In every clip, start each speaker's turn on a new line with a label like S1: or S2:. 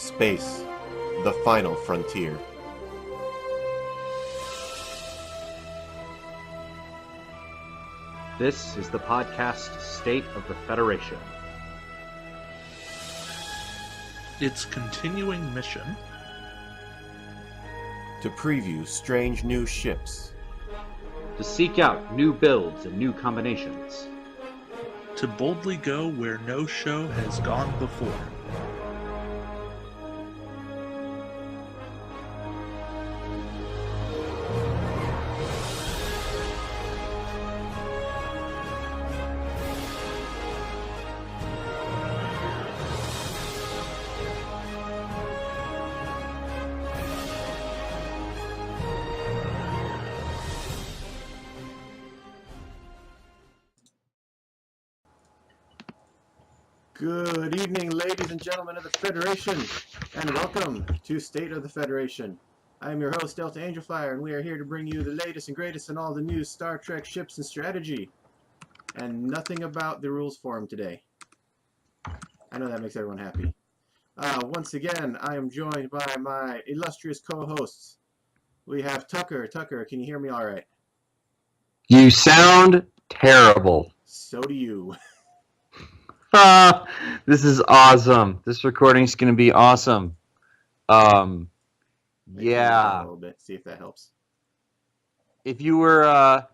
S1: Space, the final frontier.
S2: This is the podcast State of the Federation.
S3: Its continuing mission
S1: To preview strange new ships.
S2: To seek out new builds and new combinations.
S3: to boldly go where no show has gone before.
S1: Good evening, ladies and gentlemen of the Federation, and welcome to State of the Federation. I am your host, Delta Angelfire, and we are here to bring you the latest and greatest in all the new Star Trek ships and strategy, and nothing about the rules forum today. I know that makes everyone happy. Once again, I am joined by my illustrious co-hosts. We have Tucker. Tucker, can you hear me all right?
S4: You sound terrible.
S1: So do you.
S4: This is awesome. This recording's going to be awesome.
S1: Maybe
S4: Yeah.
S1: a little bit. See if that helps.
S4: If you were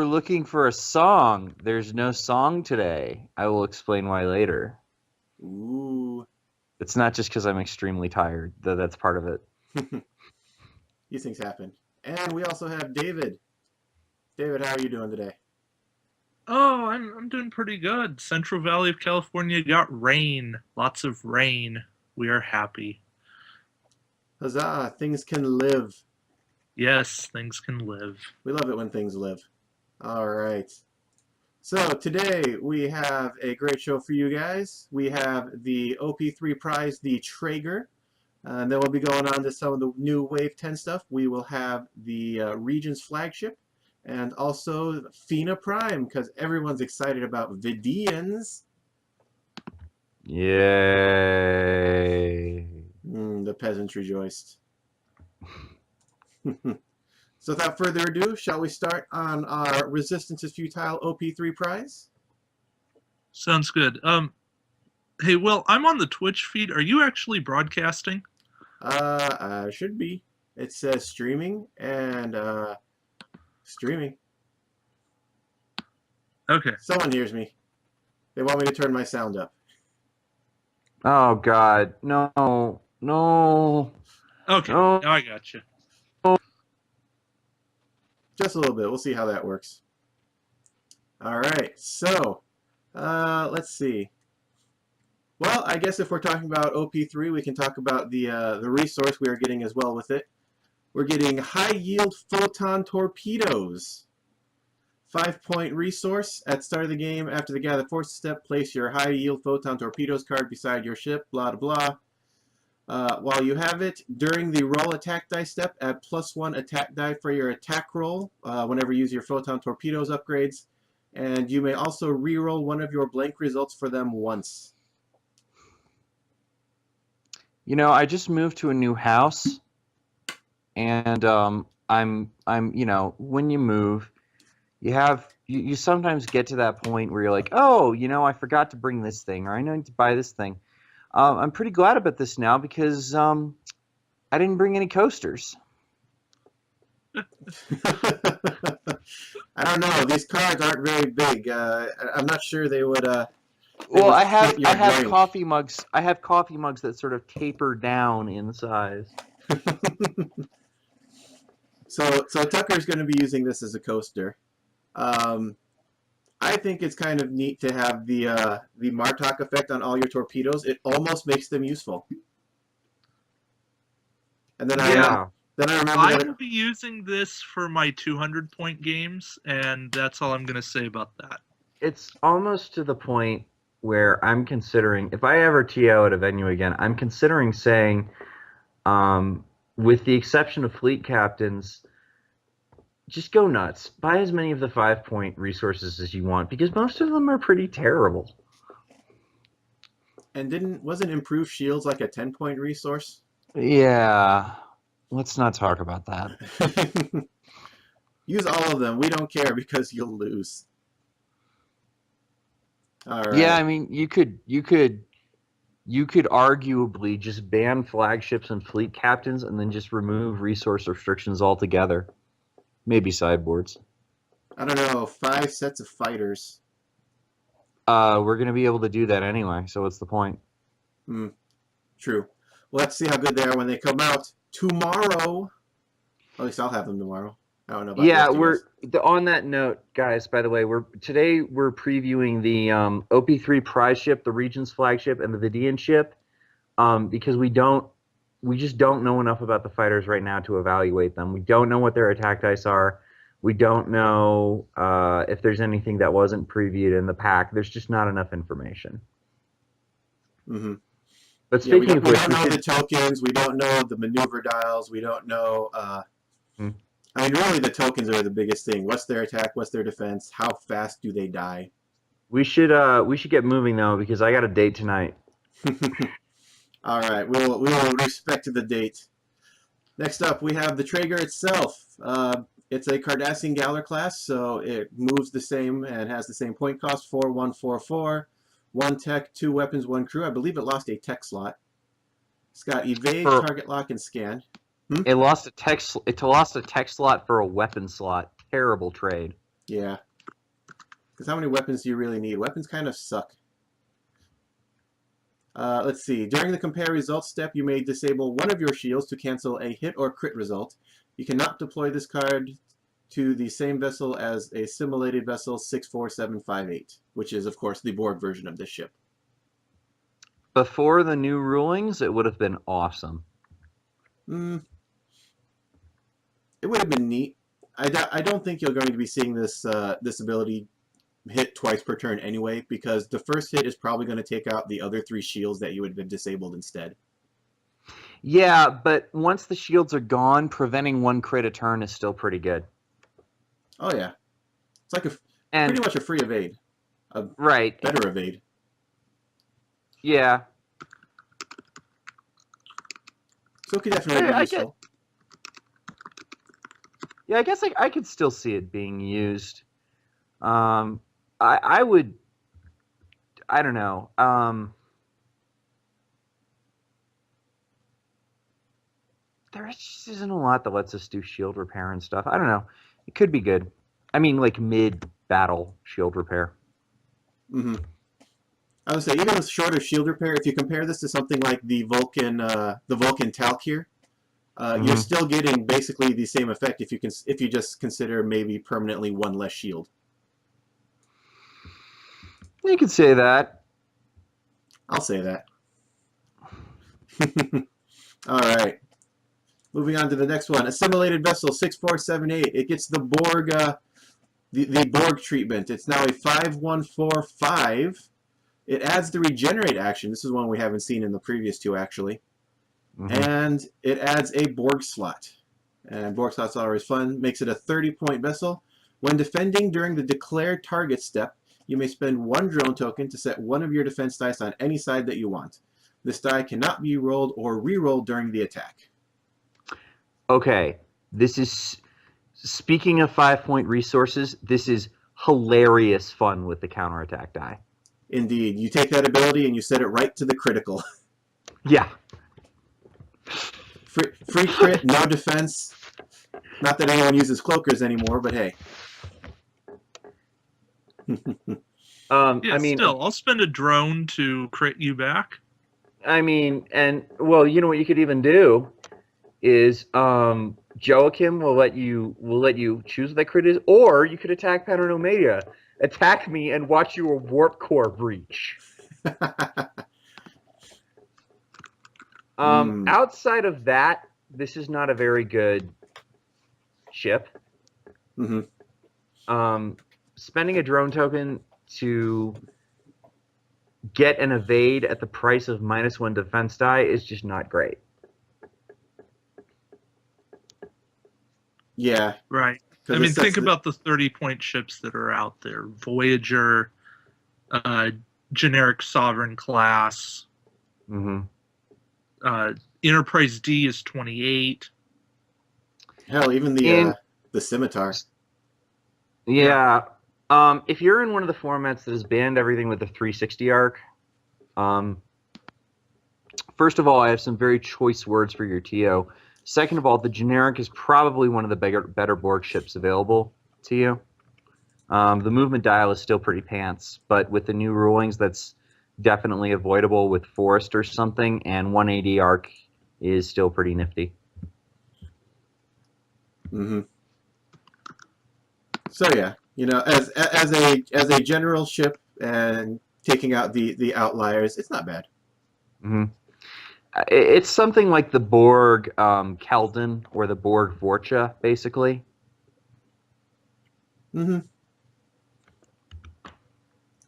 S4: looking for a song, there's no song today. I will explain why later.
S1: Ooh.
S4: It's not just because I'm extremely tired. That's part of it.
S1: These things happen. And we also have David. David, how are you doing today?
S3: Oh, I'm doing pretty good. Central Valley of California got rain. Lots of rain. We are happy.
S1: Huzzah, things can live.
S3: Yes, things can live.
S1: We love it when things live. All right. So today we have a great show for you guys. We have the OP3 prize, the Trager. And then we'll be going on to some of the new Wave 10 stuff. We will have the Regent's Flagship. And also Fina Prime, because everyone's excited about Vidians.
S4: Yay.
S1: The peasants rejoiced. So without further ado, shall we start on our Resistance is Futile OP3 prize?
S3: Sounds good. Hey, Will, I'm on the Twitch feed. Are you actually broadcasting?
S1: Should be. It says streaming and streaming.
S3: Okay.
S1: Someone hears me. They want me to turn my sound up.
S4: Oh, God. No.
S3: Okay,
S4: No.
S3: now I got you.
S1: Just a little bit. We'll see how that works. All right. So, let's see. Well, I guess if we're talking about OP3, we can talk about the resource we are getting as well with it. We're getting high-yield photon torpedoes. 5-point resource. At start of the game, after the Gather Forces step, place your high-yield photon torpedoes card beside your ship, blah, blah, blah. While you have it, during the roll attack die step, add +1 attack die for your attack roll whenever you use your photon torpedoes upgrades. And you may also re-roll one of your blank results for them once.
S4: You know, I just moved to a new house. And I'm when you move, you sometimes get to that point where you're like, oh, I forgot to bring this thing, or I need to buy this thing. I'm pretty glad about this now because I didn't bring any coasters.
S1: I don't know. These cards aren't very big. I'm not sure they would.
S4: Well, I have
S1: drink.
S4: coffee mugs. I have coffee mugs that sort of taper down in size.
S1: So Tucker's going to be using this as a coaster. I think it's kind of neat to have the Martok effect on all your torpedoes. It almost makes them useful. And then I remember
S3: I
S1: that
S3: will be using this for my 200-point games, and that's all I'm going to say about that.
S4: It's almost to the point where I'm considering, if I ever TO at a venue again, I'm considering saying, with the exception of fleet captains, just go nuts. Buy as many of the 5-point resources as you want, because most of them are pretty terrible.
S1: And wasn't improved shields like a 10-point resource?
S4: Yeah. Let's not talk about that.
S1: Use all of them. We don't care because you'll lose. All
S4: Yeah,
S1: right.
S4: I mean, you could arguably just ban flagships and fleet captains and then just remove resource restrictions altogether. Maybe sideboards.
S1: I don't know. 5 sets of fighters.
S4: We're gonna be able to do that anyway, so what's the point?
S1: True. Well, let's see how good they are when they come out tomorrow. At least I'll have them tomorrow. I don't know about the
S4: Yeah,
S1: rest of you guys.
S4: on that note, guys. By the way, today we're previewing the OP3 prize ship, the Regent's flagship, and the Vidian ship, because we just don't know enough about the fighters right now to evaluate them. We don't know what their attack dice are. We don't know if there's anything that wasn't previewed in the pack. There's just not enough information.
S1: Mm-hmm.
S4: But
S1: Yeah, we
S4: speaking
S1: don't,
S4: of which,
S1: we don't know the tokens. We don't know the maneuver dials. We don't know. I mean, really, the tokens are the biggest thing. What's their attack? What's their defense? How fast do they die?
S4: we should get moving though, because I got a date tonight.
S1: All right, we will respect the date. Next up, we have the Trager itself. It's a Cardassian Galler class, so it moves the same and has the same point cost: 4144, 1 tech, 2 weapons, 1 crew. I believe it lost a tech slot. It's got evade, target lock, and scan.
S4: It lost a tech. It lost a tech slot for a weapon slot. Terrible trade.
S1: Yeah. Because how many weapons do you really need? Weapons kind of suck. Let's see. During the compare results step, you may disable one of your shields to cancel a hit or crit result. You cannot deploy this card to the same vessel as a simulated vessel 64758, which is, of course, the Borg version of this ship.
S4: Before the new rulings, it would have been awesome.
S1: It would have been neat. I don't think you're going to be seeing this this ability hit twice per turn anyway, because the first hit is probably going to take out the other 3 shields that you would have been disabled instead.
S4: Yeah, but once the shields are gone, preventing 1 crit a turn is still pretty good.
S1: Oh yeah, it's like pretty much a free evade, a
S4: right,
S1: better evade.
S4: Yeah.
S1: So it could definitely be useful.
S4: Yeah, I guess I could still see it being used. I would. I don't know. There just isn't a lot that lets us do shield repair and stuff. I don't know. It could be good. I mean, like mid-battle shield repair.
S1: Mm-hmm. I would say even with shorter shield repair, if you compare this to something like the Vulcan Talc here, you're still getting basically the same effect if you just consider maybe permanently 1 less shield.
S4: You could say that.
S1: I'll say that. All right. Moving on to the next one. Assimilated Vessel 6478. It gets the Borg the Borg treatment. It's now a 5145. It adds the regenerate action. This is one we haven't seen in the previous 2 actually. And it adds a Borg slot. And Borg slots are always fun. Makes it a 30-point vessel. When defending during the declared target step, you may spend 1 drone token to set 1 of your defense dice on any side that you want. This die cannot be rolled or re-rolled during the attack.
S4: Okay, this is, speaking of 5-point resources, this is hilarious fun with the counterattack die.
S1: Indeed. You take that ability and you set it right to the critical.
S4: Yeah.
S1: Free crit, no defense. Not that anyone uses cloakers anymore, but hey.
S3: Yeah,
S4: I mean,
S3: still, I'll spend a drone to crit you back.
S4: I mean, and well, you know what you could even do is Joachim will let you choose what that crit is, or you could attack Panonomania. Attack me and watch your warp core breach. Outside of that, this is not a very good ship. Spending a drone token to get an evade at the price of -1 defense die is just not great.
S1: Yeah.
S3: Right. I mean, think about the 30-point ships that are out there. Voyager, generic Sovereign class.
S4: Mm-hmm.
S3: Enterprise D is 28.
S1: Hell, even the scimitar.
S4: Yeah. If you're in one of the formats that has banned everything with the 360 arc, first of all, I have some very choice words for your TO. Second of all, the generic is probably one of the better Borg ships available to you. The movement dial is still pretty pants, but with the new rulings, that's definitely avoidable with Forest or something, and 180 arc is still pretty nifty.
S1: Mm-hmm. So yeah, you know, as a general ship and taking out the outliers, it's not bad.
S4: Mm-hmm. It's something like the Borg Keldon or the Borg Vorcha, basically.
S1: Mm-hmm.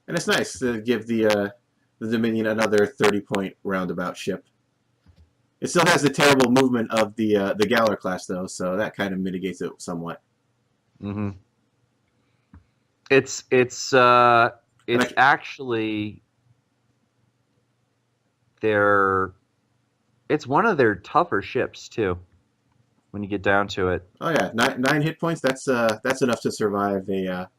S1: And it's nice to give the Dominion another 30-point roundabout ship. It still has the terrible movement of the Galler class though, so that kind of mitigates it somewhat.
S4: Mm-hmm. It's actually it's one of their tougher ships too, when you get down to it.
S1: Oh yeah, nine hit points. That's enough to survive a.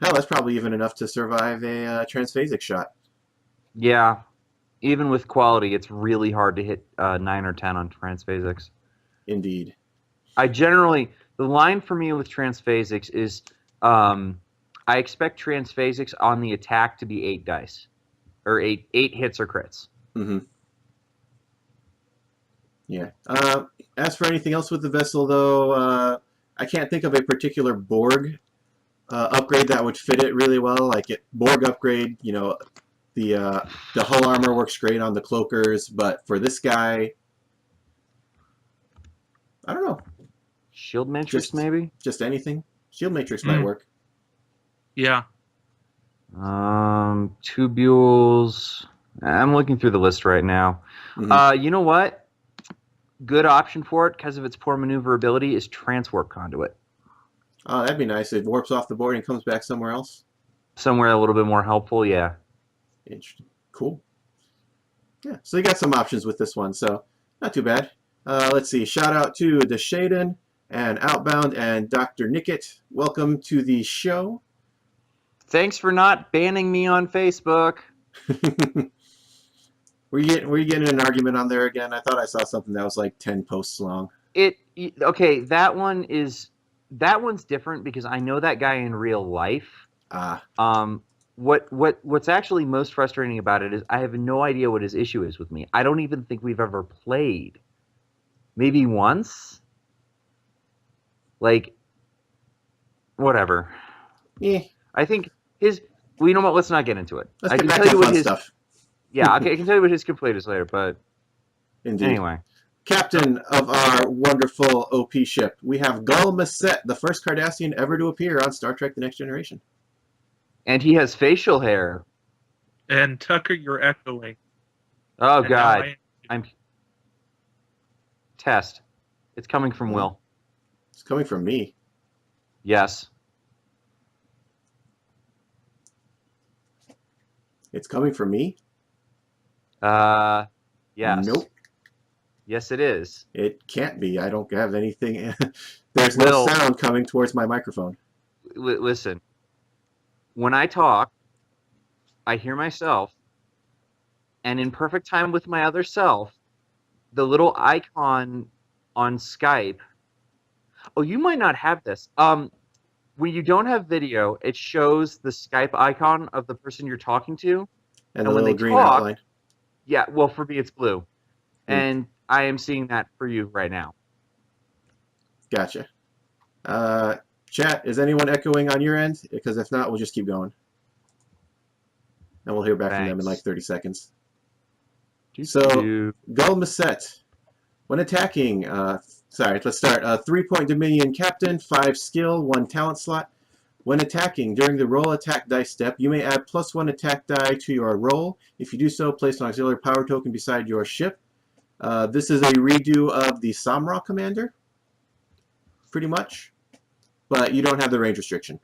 S1: Hell, that's probably even enough to survive a transphasic shot.
S4: Yeah, even with quality, it's really hard to hit 9 or 10 on transphasics.
S1: Indeed.
S4: The line for me with transphasics is, I expect transphasics on the attack to be 8 dice, or 8 hits or crits.
S1: Mm-hmm. Yeah. As for anything else with the vessel, though, I can't think of a particular Borg upgrade that would fit it really well. Like Borg upgrade, you know, the hull armor works great on the cloakers, but for this guy, I don't know.
S4: Shield matrix, maybe?
S1: Just anything. Shield matrix might work.
S3: Yeah.
S4: Tubules. I'm looking through the list right now.
S1: Mm-hmm.
S4: You know what? Good option for it, because of its poor maneuverability, is Transwarp Conduit.
S1: Oh, that'd be nice. It warps off the board and comes back somewhere else.
S4: Somewhere a little bit more helpful, yeah.
S1: Interesting. Cool. Yeah, so you got some options with this one, so not too bad. Let's see. Shout out to Deshaden and Outbound and Dr. Nickett. Welcome to the show.
S4: Thanks for not banning me on Facebook.
S1: Were you getting an argument on there again? I thought I saw something that was like 10 posts long.
S4: Okay, that one's different because I know that guy in real life. What's actually most frustrating about it is I have no idea what his issue is with me. I don't even think we've ever played. Maybe once? Like, whatever.
S1: Yeah.
S4: I think well, you know what? Let's not get into it.
S1: Let's get back to fun stuff.
S4: Yeah, okay, I can tell you what his complaint is later, but
S1: Indeed.
S4: Anyway.
S1: Captain of our wonderful OP ship, we have Gul Macet, the first Cardassian ever to appear on Star Trek The Next Generation.
S4: And he has facial hair.
S3: And Tucker, you're echoing.
S4: Oh,
S3: And
S4: God. I'm... Test. It's coming from Will.
S1: It's coming from me.
S4: Yes.
S1: It's coming from me?
S4: Yes.
S1: Nope.
S4: Yes, it is.
S1: It can't be. I don't have anything. There's no sound coming towards my microphone.
S4: Listen. When I talk, I hear myself, and in perfect time with my other self, the little icon on Skype. Oh, you might not have this. When you don't have video, it shows the Skype icon of the person you're talking to.
S1: And the little green outline.
S4: Yeah, well, for me, it's blue. And I am seeing that for you right now.
S1: Gotcha. Chat, is anyone echoing on your end? Because if not, we'll just keep going. And we'll hear back from them in like 30 seconds. So, Gul Macet. When attacking, let's start. 3-point Dominion Captain, 5 skill, 1 talent slot. When attacking, during the roll attack dice step, you may add +1 attack die to your roll. If you do so, place an auxiliary power token beside your ship. This is a redo of the Samra Commander, pretty much. But you don't have the range restriction.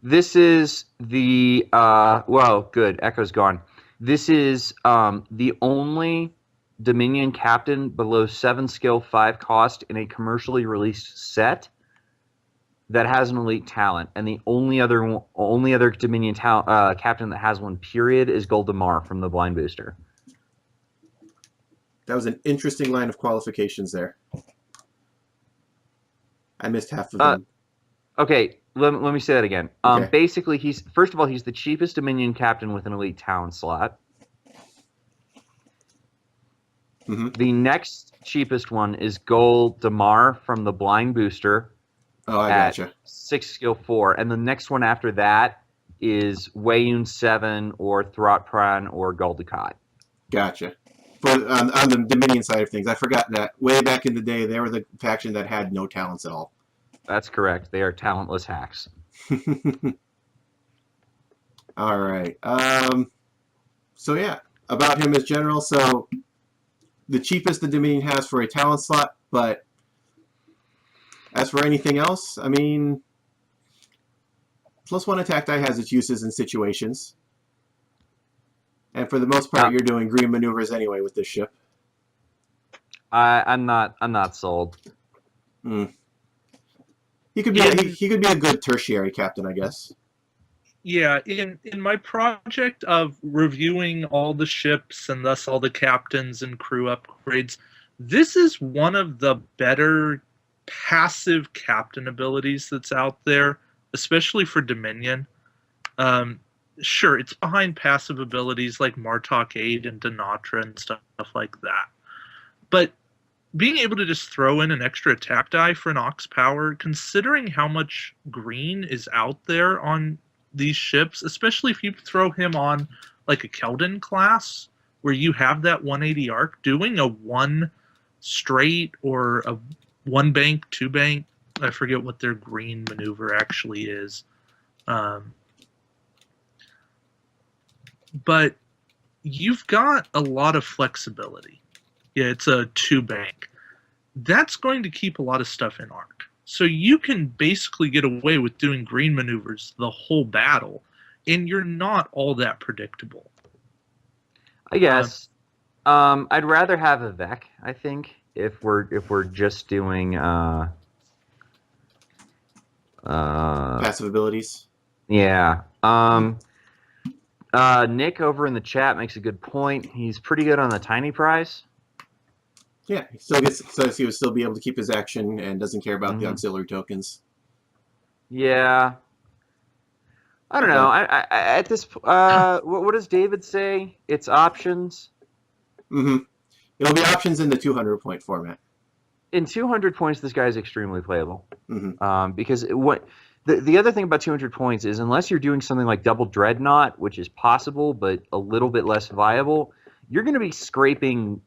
S4: This is the well, good. Echo's gone. This is the only Dominion captain below 7 skill, 5 cost in a commercially released set that has an elite talent, and the only other Dominion captain that has one, period, is Goldemar from the Blind Booster.
S1: That was an interesting line of qualifications there. I missed half of them.
S4: Okay, let me say that again.
S1: Okay.
S4: Basically, he's the cheapest Dominion captain with an elite talent slot.
S1: Mm-hmm.
S4: The next cheapest one is Goldemar from the Blind Booster.
S1: Oh, I
S4: at
S1: gotcha.
S4: 6 skill 4, and the next one after that is Wayun 7 or Throttpran or Guldakat.
S1: Gotcha. On the Dominion side of things, I forgot that way back in the day, they were the faction that had no talents at all.
S4: That's correct. They are talentless hacks.
S1: All right. So yeah, about him as general. So the cheapest the Dominion has for a talent slot, but as for anything else, I mean, +1 attack die has its uses and situations. And for the most part, you're doing green maneuvers anyway with this ship.
S4: I'm not sold.
S1: He could be a good tertiary captain, I guess.
S3: Yeah, in my project of reviewing all the ships and thus all the captains and crew upgrades, this is one of the better passive captain abilities that's out there, especially for Dominion. Sure, it's behind passive abilities like Martok 8 and Denatra and stuff like that. But being able to just throw in an extra attack die for an Ox power, considering how much green is out there on these ships, especially if you throw him on like a Keldon class, where you have that 180 arc, doing a 1 straight or a 1 bank, 2 bank, I forget what their green maneuver actually is. But you've got a lot of flexibility. Yeah, it's a 2 bank. That's going to keep a lot of stuff in arc. So you can basically get away with doing green maneuvers the whole battle, and you're not all that predictable.
S4: I guess. I'd rather have a Vec, I think, if we're just doing
S1: Passive abilities.
S4: Yeah. Nick over in the chat makes a good point. He's pretty good on the tiny prize.
S1: Yeah, he still says he would still be able to keep his action and doesn't care about the auxiliary tokens.
S4: Yeah. I don't know. I at this what does David say? It's options.
S1: It'll be options in the 200 point format.
S4: In 200 points, this guy is extremely playable. Because the other thing about 200 points is, unless you're doing something like double dreadnought, which is possible but a little bit less viable, you're going to be scraping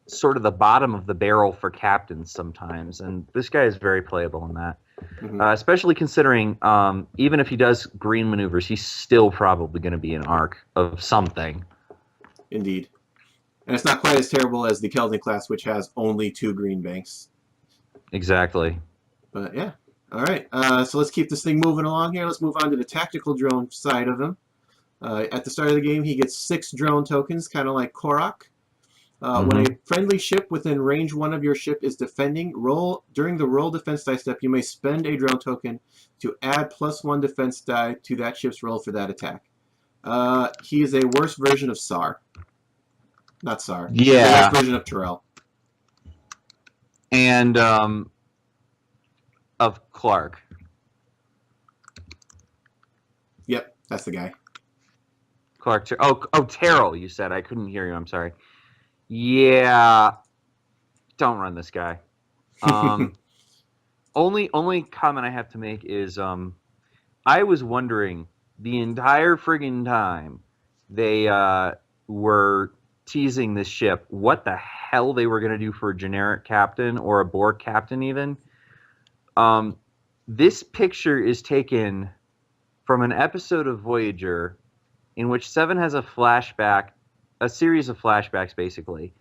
S4: sort of the bottom of the barrel for captains sometimes, and this guy is very playable in that. Especially considering even if he does green maneuvers, he's still probably going to be an arc of something.
S1: Indeed. And it's not quite as terrible as the Keldon class, which has only 2 green banks.
S4: Exactly.
S1: But yeah. All right. So let's keep this thing moving along here. Let's move on to the tactical drone side of him. At the start of the game, he gets 6 drone tokens, kind of like Korok. When a friendly ship within range 1 of your ship is defending, during the roll defense die step, you may spend a drone token to add +1 defense die to that ship's roll for that attack. He is a worse version of Sar. Not Sar.
S4: Yeah.
S1: He's a worse version of Terrell.
S4: And of Clark.
S1: Yep, that's the guy.
S4: Clark. Terrell, you said. I couldn't hear you. I'm sorry. Yeah. Don't run this guy. Only comment I have to make is I was wondering the entire friggin' time they were teasing this ship what the hell they were going to do for a generic captain or a Borg captain even. This picture is taken from an episode of Voyager in which Seven has a series of flashbacks basically.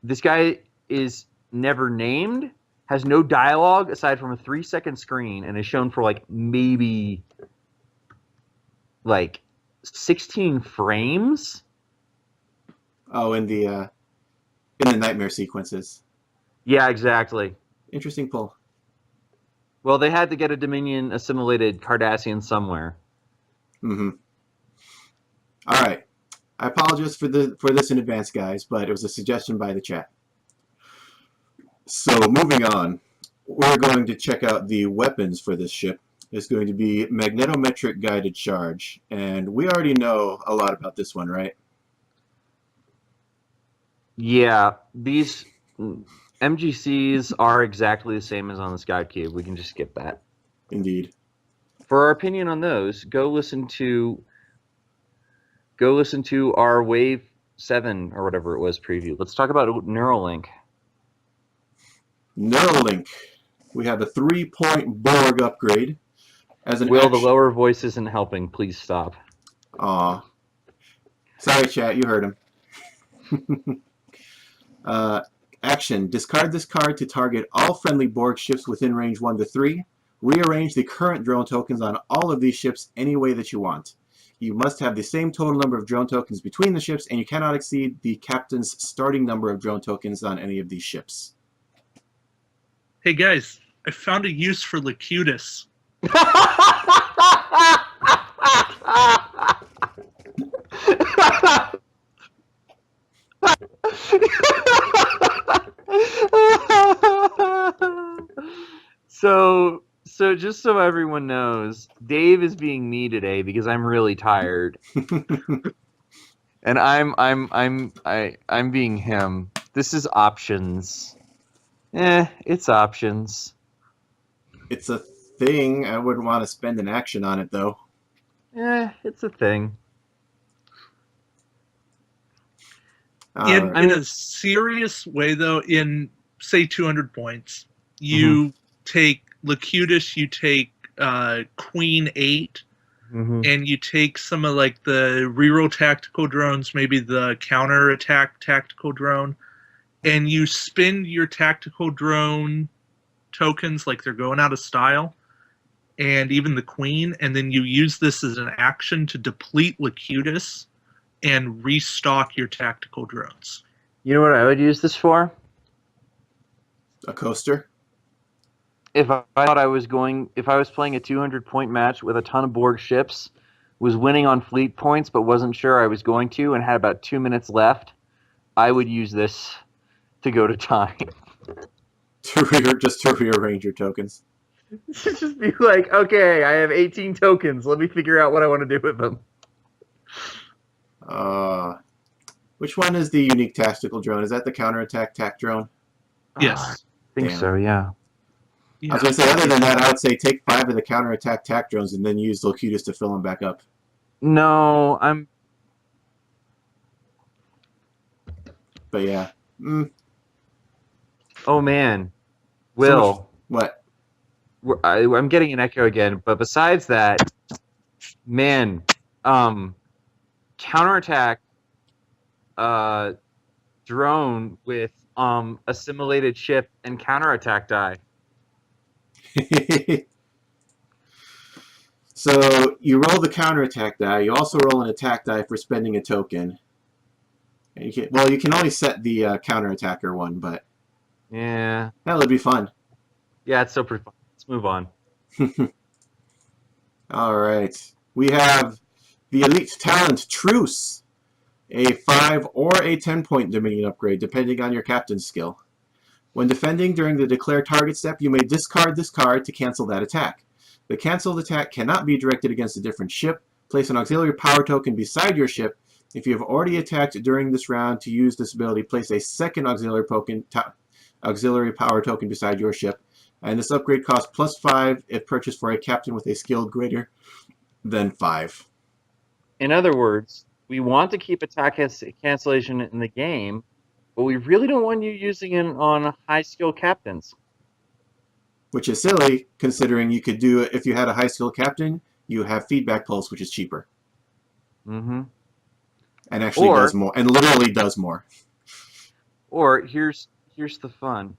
S4: This guy is never named, has no dialogue aside from a 3-second screen, and is shown for like maybe like 16 frames.
S1: Oh, in the nightmare sequences.
S4: Yeah, exactly.
S1: Interesting pull.
S4: Well, they had to get a Dominion assimilated Cardassian somewhere.
S1: Mm-hmm. All right. I apologize for this in advance, guys, but it was a suggestion by the chat. So moving on, we're going to check out the weapons for this ship. It's going to be magnetometric guided charge, and we already know a lot about this one, right?
S4: Yeah, these MGCs are exactly the same as on the Scout Cube. We can just skip that.
S1: Indeed.
S4: For our opinion on those, go listen to our Wave 7 or whatever it was preview. Let's talk about Neuralink.
S1: Neuralink. We have a 3-point Borg upgrade. As an
S4: Will, the lower voice isn't helping. Please stop.
S1: Aw. Sorry, chat. You heard him. Action. Discard this card to target all friendly Borg ships within range 1 to 3. Rearrange the current drone tokens on all of these ships any way that you want. You must have the same total number of drone tokens between the ships, and you cannot exceed the captain's starting number of drone tokens on any of these ships.
S3: Hey guys, I found a use for Locutus.
S4: So just so everyone knows, Dave is being me today because I'm really tired, and I'm being him. This is options. It's options.
S1: It's a thing. I wouldn't want to spend an action on it, though.
S4: It's a thing.
S3: In a serious way, though, in, say, 200 points, you take Locutus, you take Queen 8, and you take some of, like, the reroll tactical drones, maybe the counter-attack tactical drone, and you spin your tactical drone tokens like they're going out of style, and even the Queen, and then you use this as an action to deplete Locutus and restock your tactical drones.
S4: You know what I would use this for?
S1: A coaster?
S4: If I was playing a 200-point match with a ton of Borg ships, was winning on fleet points but wasn't sure I was going to, and had about 2 minutes left, I would use this to go to time.
S1: Just to rearrange your tokens.
S4: Just be like, okay, I have 18 tokens. Let me figure out what I want to do with them.
S1: Which one is the unique tactical drone? Is that the counterattack tac drone?
S3: Yes.
S4: I think
S1: Damn.
S4: so, yeah.
S1: I was going to say, other than that, I would say take 5 of the counterattack tac drones and then use Locutus to fill them back up.
S4: No,
S1: But yeah.
S4: Oh, man. Will.
S1: What?
S4: I'm getting an echo again, but besides that, man, counterattack drone with assimilated ship and counterattack die.
S1: So you roll the counterattack die. You also roll an attack die for spending a token. And you can only set the counterattacker one, but
S4: Yeah.
S1: that would be fun.
S4: Yeah, it's so pretty fun. Let's move on.
S1: All right. We have the Elite Talent Truce, a 5 or a 10-point Dominion upgrade, depending on your captain's skill. When defending during the Declare Target step, you may discard this card to cancel that attack. The canceled attack cannot be directed against a different ship. Place an auxiliary power token beside your ship. If you have already attacked during this round to use this ability, place a second auxiliary power token beside your ship. And this upgrade costs +5 if purchased for a captain with a skill greater than 5.
S4: In other words, we want to keep attack cancellation in the game, but we really don't want you using it on high skill captains.
S1: Which is silly, considering you could do it if you had a high skill captain, you have feedback pulse, which is cheaper.
S4: Mm-hmm.
S1: And actually does more, and literally does more.
S4: Or here's the fun.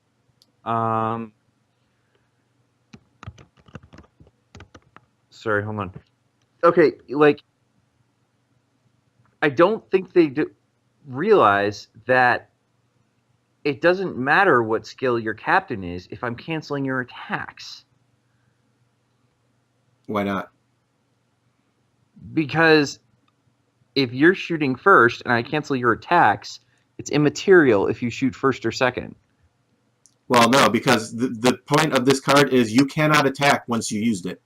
S4: Sorry, hold on. Okay, like I don't think they realize that it doesn't matter what skill your captain is if I'm canceling your attacks.
S1: Why not?
S4: Because if you're shooting first and I cancel your attacks, it's immaterial if you shoot first or second.
S1: Well, no, because the point of this card is you cannot attack once you used it.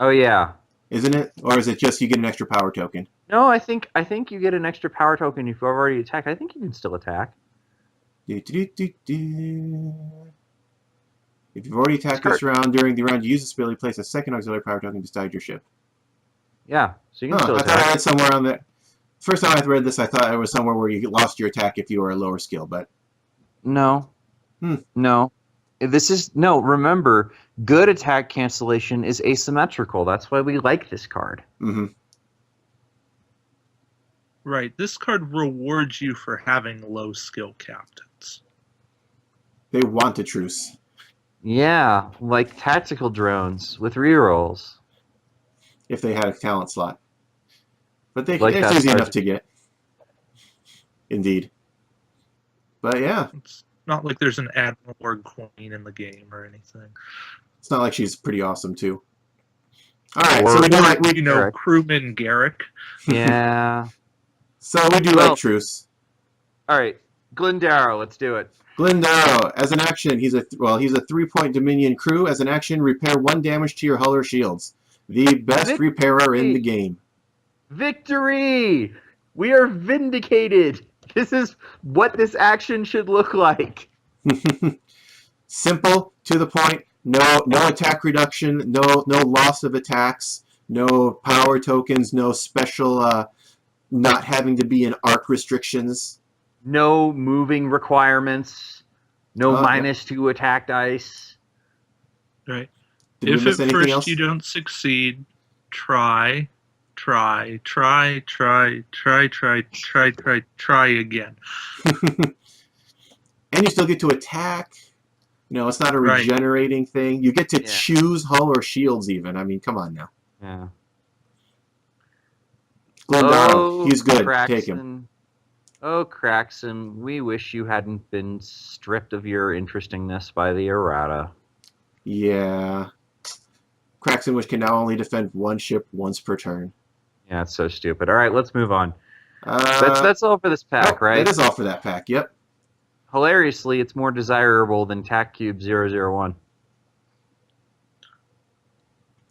S4: Oh yeah.
S1: Isn't it? Or is it just you get an extra power token?
S4: No, I think you get an extra power token if you've already attacked. I think you can still attack.
S1: If you've already attacked this round, during the round you use this ability, place a second auxiliary power token beside your ship.
S4: Yeah, so you can still
S1: I
S4: attack.
S1: thought I read somewhere on there. First time I read this, I thought it was somewhere where you lost your attack if you were a lower skill, but...
S4: No. No. Remember, good attack cancellation is asymmetrical. That's why we like this card.
S1: Mm-hmm.
S3: Right. This card rewards you for having low skill captains.
S1: They want a truce.
S4: Yeah, like tactical drones with rerolls.
S1: If they had a talent slot. But
S4: Like
S1: it's easy enough to get. Indeed. But yeah.
S3: It's not like there's an admiral or queen in the game or anything.
S1: It's not like she's pretty awesome too. Alright, so we do like
S3: Garrick. Crewman Garrick.
S4: Yeah.
S1: So we do like truce.
S4: Alright. Glendarrow, let's do it.
S1: Glendarrow, as an action, he's a 3-point Dominion crew. As an action, repair 1 damage to your hull or shields. The best repairer in the game.
S4: Victory! We are vindicated! This is what this action should look like.
S1: Simple, to the point, no attack reduction, no loss of attacks, no power tokens, no special not having to be in arc restrictions.
S4: No moving requirements. No -2 attack dice.
S3: Right.
S1: Did we miss
S3: at
S1: anything
S3: first
S1: else?
S3: you don't succeed, try again.
S1: And you still get to attack. It's not a regenerating thing. You get to choose hull or shields even. I mean, come on now.
S4: Yeah.
S1: Glendarrow, he's good.
S4: Craxon.
S1: Take him.
S4: Oh, Craxon, we wish you hadn't been stripped of your interestingness by the errata.
S1: Yeah. Craxon, which can now only defend 1 ship once per turn.
S4: Yeah, it's so stupid. All right, let's move on. That's all for this pack, right?
S1: That is all for that pack, yep.
S4: Hilariously, it's more desirable than TAC Cube 001.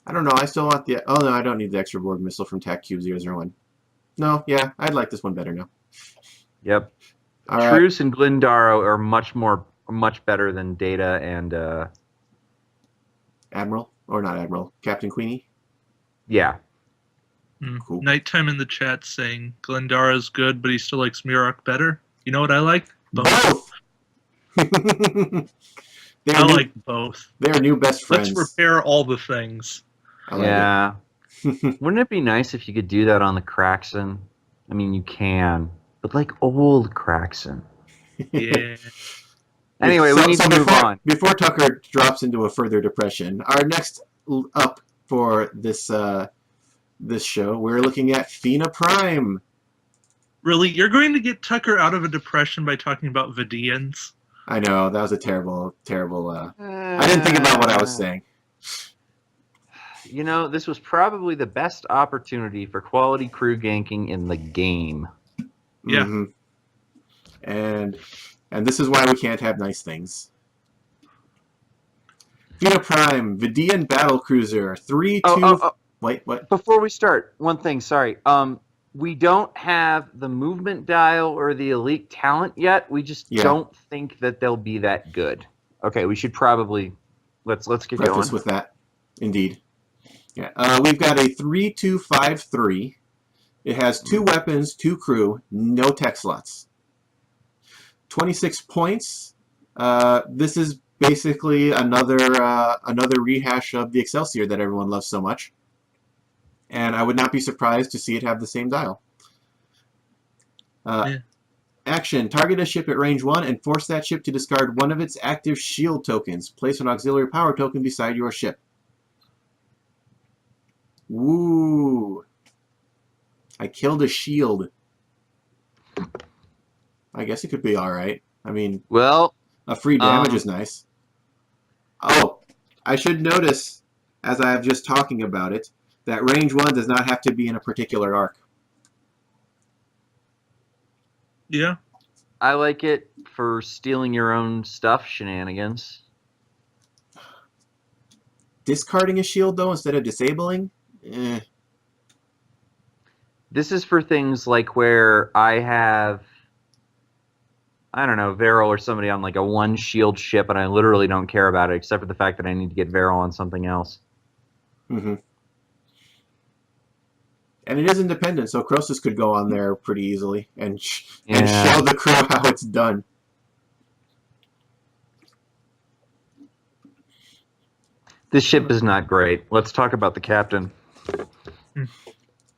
S1: I don't know. I still want the... Oh, no, I don't need the extra board missile from TAC Cube 001. No, yeah, I'd like this one better now.
S4: Yep.
S1: All right.
S4: Truce and Glendarrow are much better than Data and...
S1: Admiral? Or not Admiral. Captain Queenie?
S4: Yeah.
S1: Cool.
S3: Nighttime in the chat saying Glendarrow's good, but he still likes Murok better. You know what I like?
S1: Both!
S3: I like both.
S1: They're new best friends.
S3: Let's repair all the things.
S4: Yeah. Wouldn't it be nice if you could do that on the Craxon? I mean, you can. But like old Craxon.
S3: Yeah.
S4: Anyway, we need to move on.
S1: Before Tucker drops into a further depression, our next up for this this show, we're looking at Fina Prime.
S3: Really? You're going to get Tucker out of a depression by talking about Vidians?
S1: I know, that was a terrible... I didn't think about what I was saying.
S4: You know, this was probably the best opportunity for quality crew ganking in the game.
S3: Yeah.
S1: Mm-hmm. And this is why we can't have nice things. Fina Prime, Vidian Battlecruiser, 3-2... Wait, what?
S4: Before we start, one thing, sorry. We don't have the movement dial or the elite talent yet. We just don't think that they'll be that good. Okay, we should probably... Let's get going.
S1: Preface with that. Indeed. Yeah. We've got a 3-2-5-3. It has 2 weapons, 2 crew, no tech slots. 26 points. This is basically another rehash of the Excelsior that everyone loves so much. And I would not be surprised to see it have the same dial. Action. Target a ship at range 1 and force that ship to discard 1 of its active shield tokens. Place an auxiliary power token beside your ship. Woo! I killed a shield. I guess it could be alright. I mean,
S4: Well,
S1: a free damage is nice. Oh, I should notice, as I have just talking about it, that range 1 does not have to be in a particular arc.
S3: Yeah.
S4: I like it for stealing your own stuff shenanigans.
S1: Discarding a shield, though, instead of disabling? Eh.
S4: This is for things like where I have, I don't know, Varel or somebody on like a 1 shield ship, and I literally don't care about it, except for the fact that I need to get Varel on something else.
S1: Mm-hmm. And it is independent, so Croesus could go on there pretty easily and show the crew how it's done.
S4: This ship is not great. Let's talk about the captain.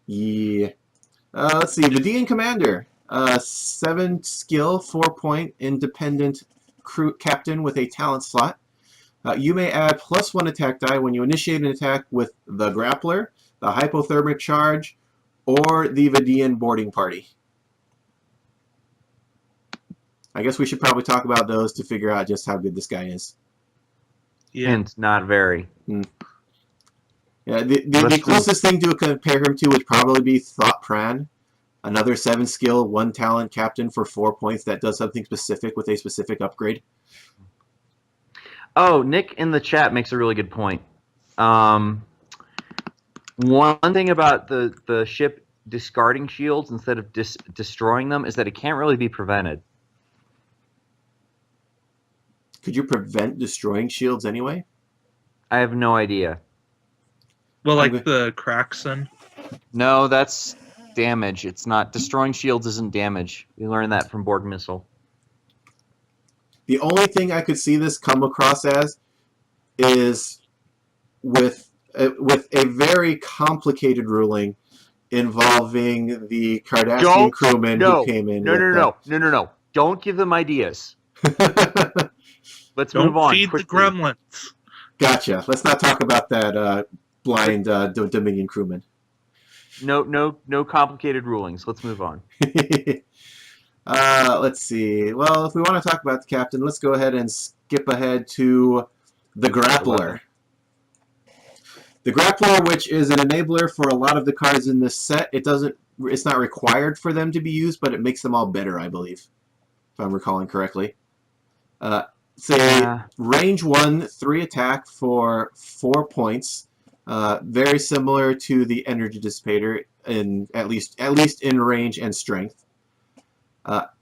S1: Yeah. Let's see. Vidian Commander. 7 skill, 4 point, independent crew captain with a talent slot. You may add +1 attack die when you initiate an attack with the Grappler, the Hypothermic Charge, or the Vidian Boarding Party. I guess we should probably talk about those to figure out just how good this guy is.
S3: Yeah.
S4: Hint, not very.
S1: Yeah, the closest thing to compare him to would probably be Thought Pran. Another 7 skill, 1 talent captain for 4 points that does something specific with a specific upgrade.
S4: Oh, Nick in the chat makes a really good point. One thing about the ship discarding shields instead of destroying them is that it can't really be prevented.
S1: Could you prevent destroying shields anyway?
S4: I have no idea.
S3: Well, like the Kraxon.
S4: No, that's damage. It's not. Destroying shields isn't damage. We learned that from Borg Missile.
S1: The only thing I could see this come across as is with a very complicated ruling involving the Cardassian crewman who came in.
S4: No. Don't give them ideas. Let's move on.
S3: Don't feed the gremlins.
S1: Gotcha. Let's not talk about that blind Dominion crewman.
S4: No complicated rulings. Let's move on.
S1: Let's see. Well, if we want to talk about the captain, let's go ahead and skip ahead to the Grappler. The Grappler, which is an enabler for a lot of the cards in this set, it's not required for them to be used, but it makes them all better, I believe, if I'm recalling correctly. Range 1, 3 attack for 4 points. Very similar to the Energy Dissipator, at least in range and strength.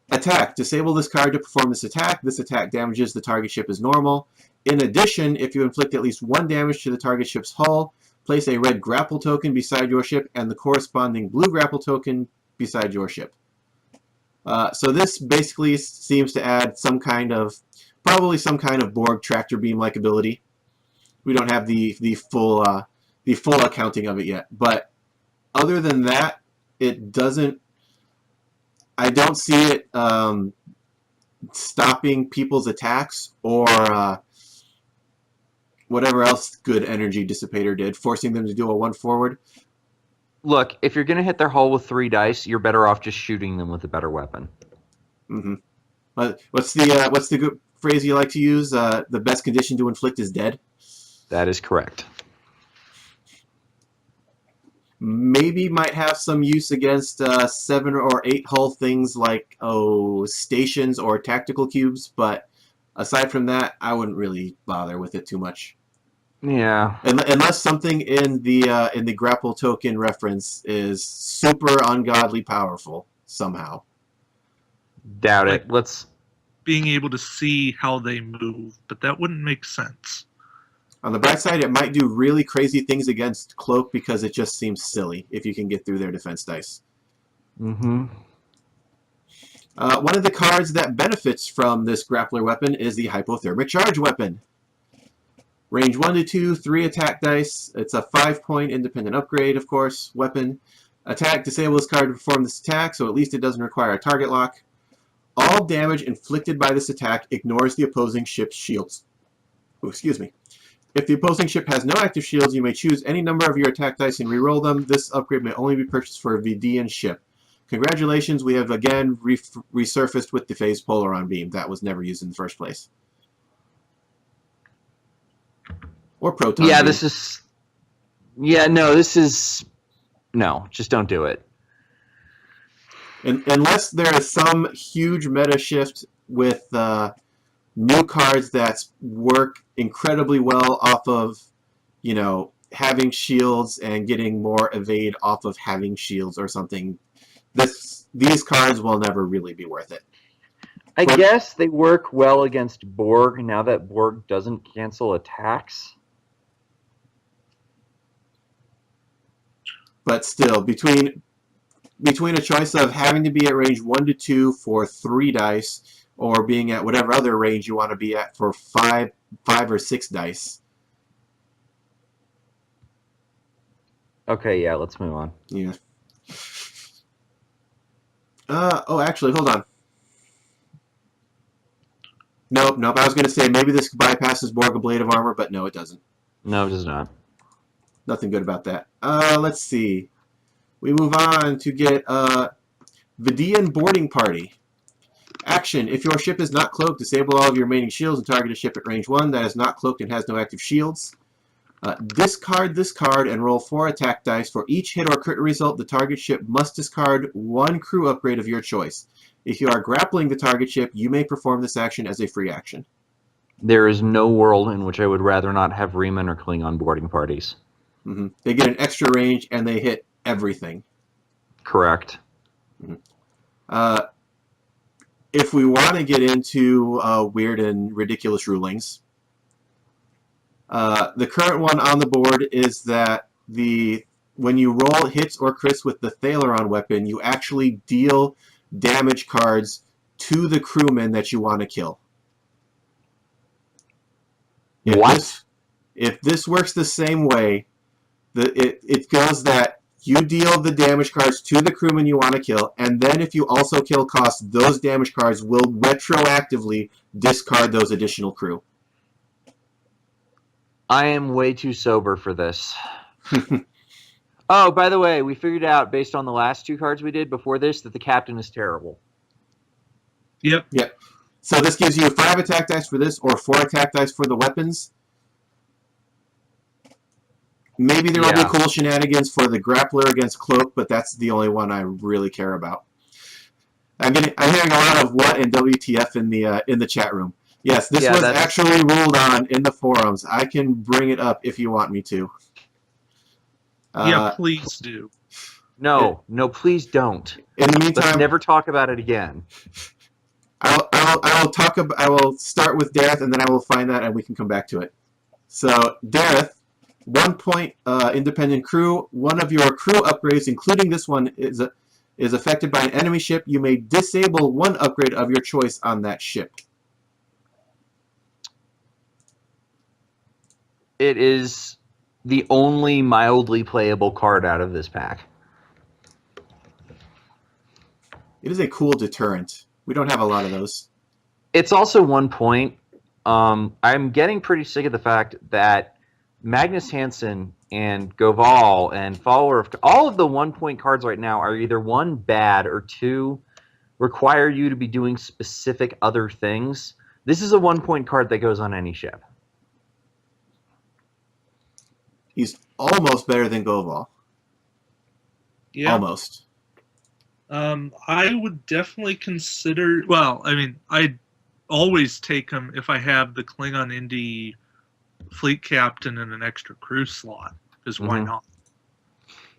S1: Attack. Disable this card to perform this attack. This attack damages the target ship as normal. In addition, if you inflict at least 1 damage to the target ship's hull, place a red grapple token beside your ship and the corresponding blue grapple token beside your ship. So this basically seems to add probably some kind of Borg tractor beam-like ability. We don't have the full accounting of it yet, but other than that, it doesn't. I don't see it stopping people's attacks or whatever else good Energy Dissipator did, forcing them to do a 1 forward.
S4: Look, if you're going to hit their hull with 3 dice, you're better off just shooting them with a better weapon.
S1: Mm-hmm. What's the good phrase you like to use? The best condition to inflict is dead.
S4: That is correct.
S1: Maybe might have some use against 7 or 8 hull things like stations or tactical cubes, but aside from that, I wouldn't really bother with it too much.
S4: Yeah.
S1: Unless something in the grapple token reference is super ungodly powerful somehow.
S4: Doubt it. Let's
S3: being able to see how they move, but that wouldn't make sense.
S1: On the bright side, it might do really crazy things against Cloak because it just seems silly if you can get through their defense dice.
S4: Mm-hmm.
S1: One of the cards that benefits from this grappler weapon is the Hypothermic Charge weapon. Range 1 to 2, 3 attack dice. It's a 5-point independent upgrade, of course, weapon. Attack, disable this card to perform this attack, so at least it doesn't require a target lock. All damage inflicted by this attack ignores the opposing ship's shields. Ooh, excuse me. If the opposing ship has no active shields, you may choose any number of your attack dice and reroll them. This upgrade may only be purchased for a Vidian ship. Congratulations, we have again resurfaced with the phased Polaron beam. That was never used in the first place. Or proton
S4: Yeah,
S1: beam.
S4: this is. Yeah, no, this is. No, just don't do it.
S1: Unless there is some huge meta shift with new cards that work incredibly well off of, you know, having shields and getting more evade off of having shields or something. These cards will never really be worth it.
S4: I guess they work well against Borg now that Borg doesn't cancel attacks.
S1: But still, between a choice of having to be at range 1 to 2 for 3 dice, or being at whatever other range you want to be at for 5 or 6 dice.
S4: Okay, yeah, let's move on.
S1: Yeah. Oh, actually, hold on. Nope. I was going to say maybe this bypasses Borg a Blade of Armor, but no, it doesn't.
S4: No, it does not.
S1: Nothing good about that. Let's see. We move on to get Vidian Boarding Party. Action. If your ship is not cloaked, disable all of your remaining shields and target a ship at range 1 that is not cloaked and has no active shields. Discard this card and roll 4 attack dice. For each hit or crit result, the target ship must discard 1 crew upgrade of your choice. If you are grappling the target ship, you may perform this action as a free action.
S4: There is no world in which I would rather not have Riemann or Klingon boarding parties.
S1: Mm-hmm. They get an extra range and they hit everything.
S4: Correct.
S1: Mm-hmm. If we want to get into weird and ridiculous rulings, the current one on the board is that when you roll hits or crits with the Thaleron weapon, you actually deal damage cards to the crewman that you want to kill. If this works the same way, it goes that you deal the damage cards to the crewman you want to kill, and then if you also kill cost, those damage cards will retroactively discard those additional crew.
S4: I am way too sober for this. Oh, by the way, we figured out, based on the last 2 cards we did before this, that the captain is terrible.
S3: Yep.
S1: So this gives you 5 attack dice for this, or 4 attack dice for the weapons. Maybe there will be cool shenanigans for the grappler against cloak, but that's the only one I really care about. I'm hearing a lot of what and WTF in the chat room. Yes, this was actually ruled on in the forums. I can bring it up if you want me to.
S3: Yeah, please do.
S4: No, please don't.
S1: In the meantime,
S4: let's never talk about it again.
S1: I will start with Dareth, and then I will find that, and we can come back to it. So, Dareth, 1 point independent crew. One of your crew upgrades, including this one, is affected by an enemy ship. You may disable 1 upgrade of your choice on that ship.
S4: It is the only mildly playable card out of this pack.
S1: It is a cool deterrent. We don't have a lot of those.
S4: It's also 1 point. I'm getting pretty sick of the fact that Magnus Hansen and Goval and Follower of... all of the 1 point cards right now are either 1, bad, or 2, require you to be doing specific other things. This is a 1 point card that goes on any ship.
S1: He's almost better than Goval.
S3: Yeah.
S1: Almost.
S3: I would definitely consider... well, I mean, I'd always take him if I have the Klingon Indie fleet captain and an extra crew slot, because why not?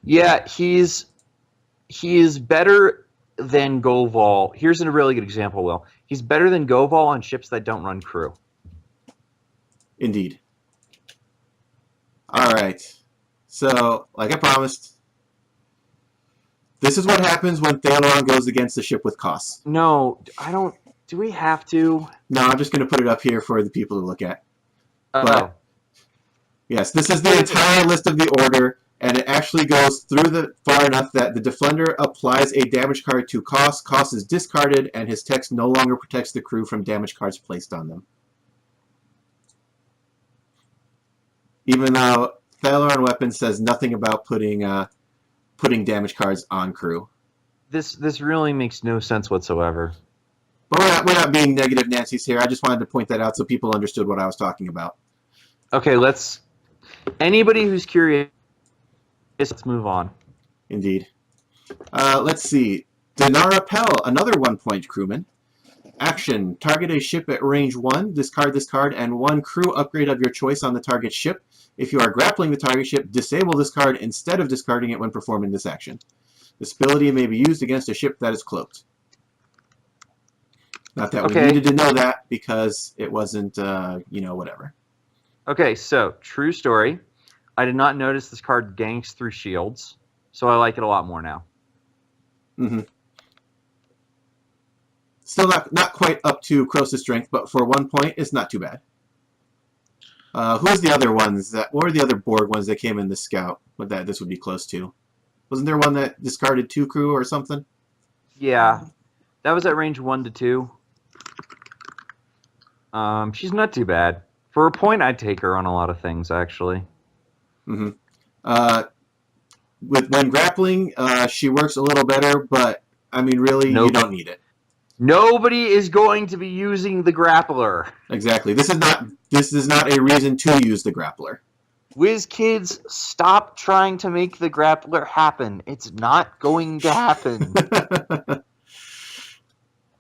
S4: Yeah, he is better than Goval. Here's a really good example, Will. He's better than Goval on ships that don't run crew.
S1: Indeed. All right. So, like I promised, this is what happens when Thaleron goes against a ship with costs.
S4: No, I don't... do we have to?
S1: No, I'm just going to put it up here for the people to look at. But, yes, this is the entire list of the order, and it actually goes through far enough that the Defender applies a damage card to cost. Cost is discarded, and his text no longer protects the crew from damage cards placed on them. Even though Thaler on Weapons says nothing about putting damage cards on crew.
S4: This really makes no sense whatsoever.
S1: But we're not being negative Nancy's here. I just wanted to point that out so people understood what I was talking about.
S4: Okay, anybody who's curious, let's move on.
S1: Indeed. Let's see. Dinara Pell, another 1-point crewman. Action. Target a ship at range 1. Discard this card and 1 crew upgrade of your choice on the target ship. If you are grappling the target ship, disable this card instead of discarding it when performing this action. This ability may be used against a ship that is cloaked. Not that we needed to know that because it wasn't, whatever.
S4: Okay, so, true story. I did not notice this card ganks through shields, so I like it a lot more now.
S1: Mm-hmm. Still not quite up to Krosa's strength, but for 1 point, it's not too bad. Who's the other ones? What were the other Borg ones that came in the Scout? What this would be close to? Wasn't there one that discarded 2 crew or something?
S4: Yeah, that was at range 1 to 2. She's not too bad. For a point, I'd take her on a lot of things, actually.
S1: Mm-hmm. When grappling, she works a little better, but I mean, really, you don't need it.
S4: Nobody is going to be using the grappler.
S1: Exactly. This is not a reason to use the grappler.
S4: Whiz kids, stop trying to make the grappler happen. It's not going to happen.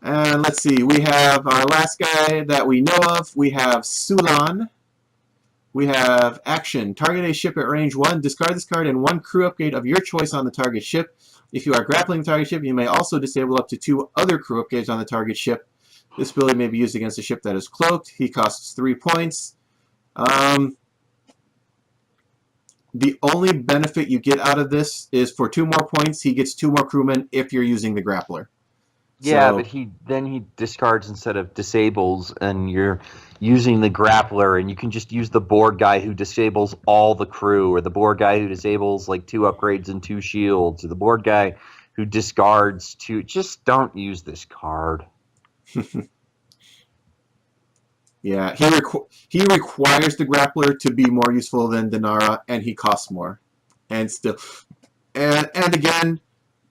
S1: And let's see. We have our last guy that we know of. We have Sulan. We have Action. Target a ship at range 1. Discard this card and 1 crew upgrade of your choice on the target ship. If you are grappling the target ship, you may also disable up to 2 other crew upgrades on the target ship. This ability may be used against a ship that is cloaked. He costs 3 points. The only benefit you get out of this is for 2 more points, he gets 2 more crewmen if you're using the grappler.
S4: Yeah, but he discards instead of disables, and you're using the grappler, and you can just use the board guy who disables all the crew, or the board guy who disables like 2 upgrades and 2 shields, or the board guy who discards 2. Just don't use this card.
S1: Yeah, he requires the grappler to be more useful than Dinara, and he costs more. And still, and again,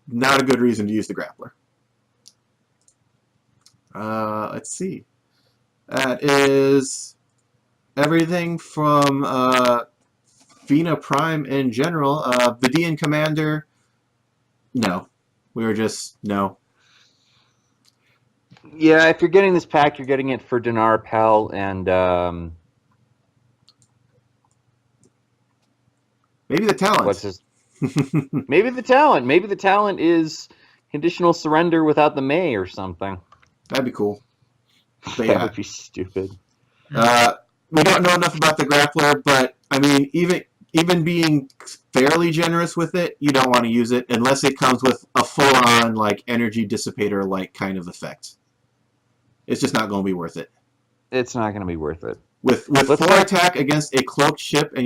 S1: not a good reason to use the grappler. Let's see. That is everything from Fina Prime in general. Vidian Commander, no. We were just, no.
S4: Yeah, if you're getting this pack, you're getting it for Dinar Pell and
S1: maybe the talent.
S4: What's his? Maybe the talent. Maybe the talent is conditional surrender without the May or something.
S1: That'd be cool. But
S4: That would be stupid.
S1: We don't know enough about the grappler, but I mean, even being fairly generous with it, you don't want to use it unless it comes with a full-on like energy dissipator like kind of effect. It's just not going to be worth it.
S4: It's not going to be worth it.
S1: With 4 attack against a cloaked ship, and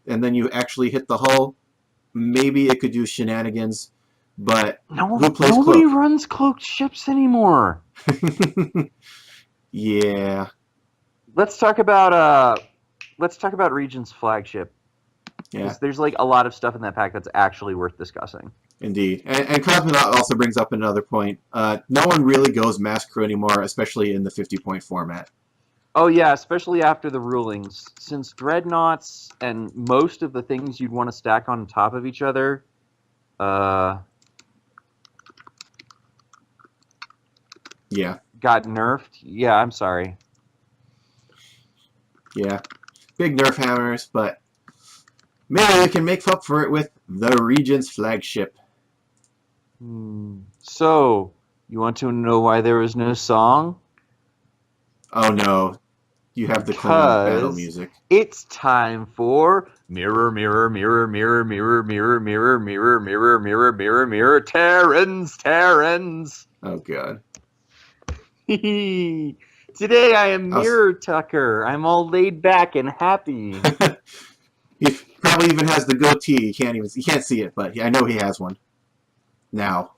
S1: then you actually hit the hull, maybe it could do shenanigans. But who plays
S4: nobody
S1: cloak?
S4: runs cloaked ships anymore.
S1: Yeah.
S4: Let's talk about Regent's flagship.
S1: Yeah.
S4: There's like a lot of stuff in that pack that's actually worth discussing.
S1: Indeed. And Cosmonaut also brings up another point. No one really goes mass crew anymore, especially in the 50-point format.
S4: Oh yeah, especially after the rulings. Since dreadnoughts and most of the things you'd want to stack on top of each other,
S1: yeah,
S4: got nerfed. Yeah, I'm sorry.
S1: Yeah. Big nerf hammers, but maybe we can make up for it with the Regent's flagship.
S4: So, you want to know why there was no song?
S1: Oh no. You have the Klingon battle music.
S4: It's time for mirror, mirror, mirror, mirror, mirror, mirror, mirror, mirror, mirror, mirror, mirror, mirror, Terrans.
S1: Oh god.
S4: Today I am Mirror Tucker. I'm all laid back and happy.
S1: He probably even has the goatee. You can't see it, but I know he has one. Now.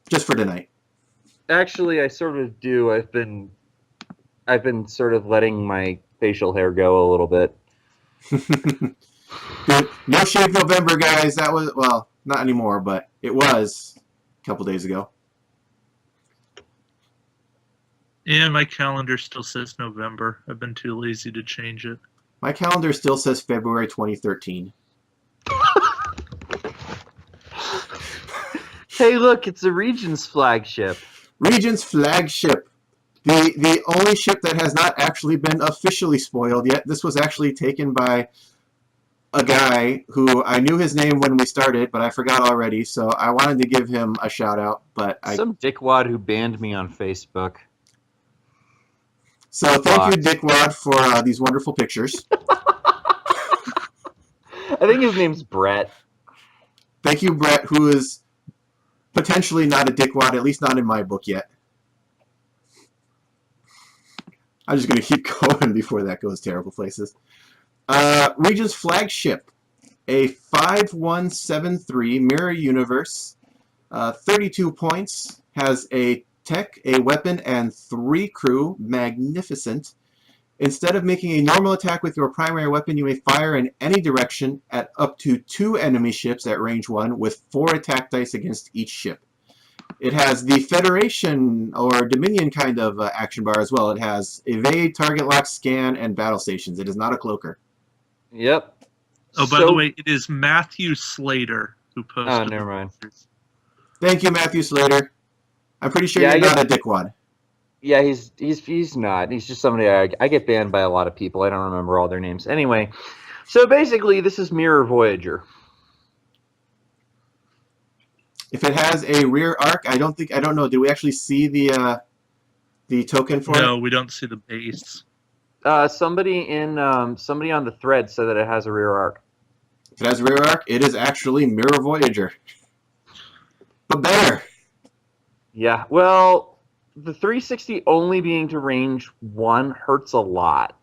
S1: Just for tonight.
S4: Actually, I sort of do. I've been sort of letting my facial hair go a little bit.
S1: Good. No Shave November, guys. That was, well, not anymore, but it was a couple days ago.
S3: Yeah, my calendar still says November. I've been too lazy to change it.
S1: My calendar still says February 2013.
S4: Hey, look, it's the Regent's flagship.
S1: Regent's Flagship. The only ship that has not actually been officially spoiled yet. This was actually taken by a guy who I knew his name when we started, but I forgot already, so I wanted to give him a shout out. But
S4: Some dickwad who banned me on Facebook.
S1: So thank you, Dickwad, for these wonderful pictures.
S4: I think his name's Brett.
S1: Thank you, Brett, who is potentially not a dickwad, at least not in my book yet. I'm just going to keep going before that goes terrible places. Regent's Flagship, a 5173 mirror universe, 32 points, has a tech, a weapon, and 3 crew. Magnificent. Instead of making a normal attack with your primary weapon, you may fire in any direction at up to 2 enemy ships at range 1 with 4 attack dice against each ship. It has the Federation or Dominion kind of action bar as well. It has evade, target lock, scan, and battle stations. It is not a cloaker.
S4: Yep.
S3: Oh, by the way, it is Matthew Slater who posted.
S4: Oh, never mind.
S1: Thank you, Matthew Slater. I'm pretty sure you're not a dickwad.
S4: Yeah, he's not. He's just somebody I get banned by a lot of people. I don't remember all their names. Anyway, so basically, this is Mirror Voyager.
S1: If it has a rear arc, I don't know. Did we actually see the token for it?
S3: No, we don't see the base.
S4: Somebody on the thread said that it has a rear arc.
S1: If it has a rear arc, it is actually Mirror Voyager. But better.
S4: Yeah, well, the 360 only being to range 1 hurts a lot.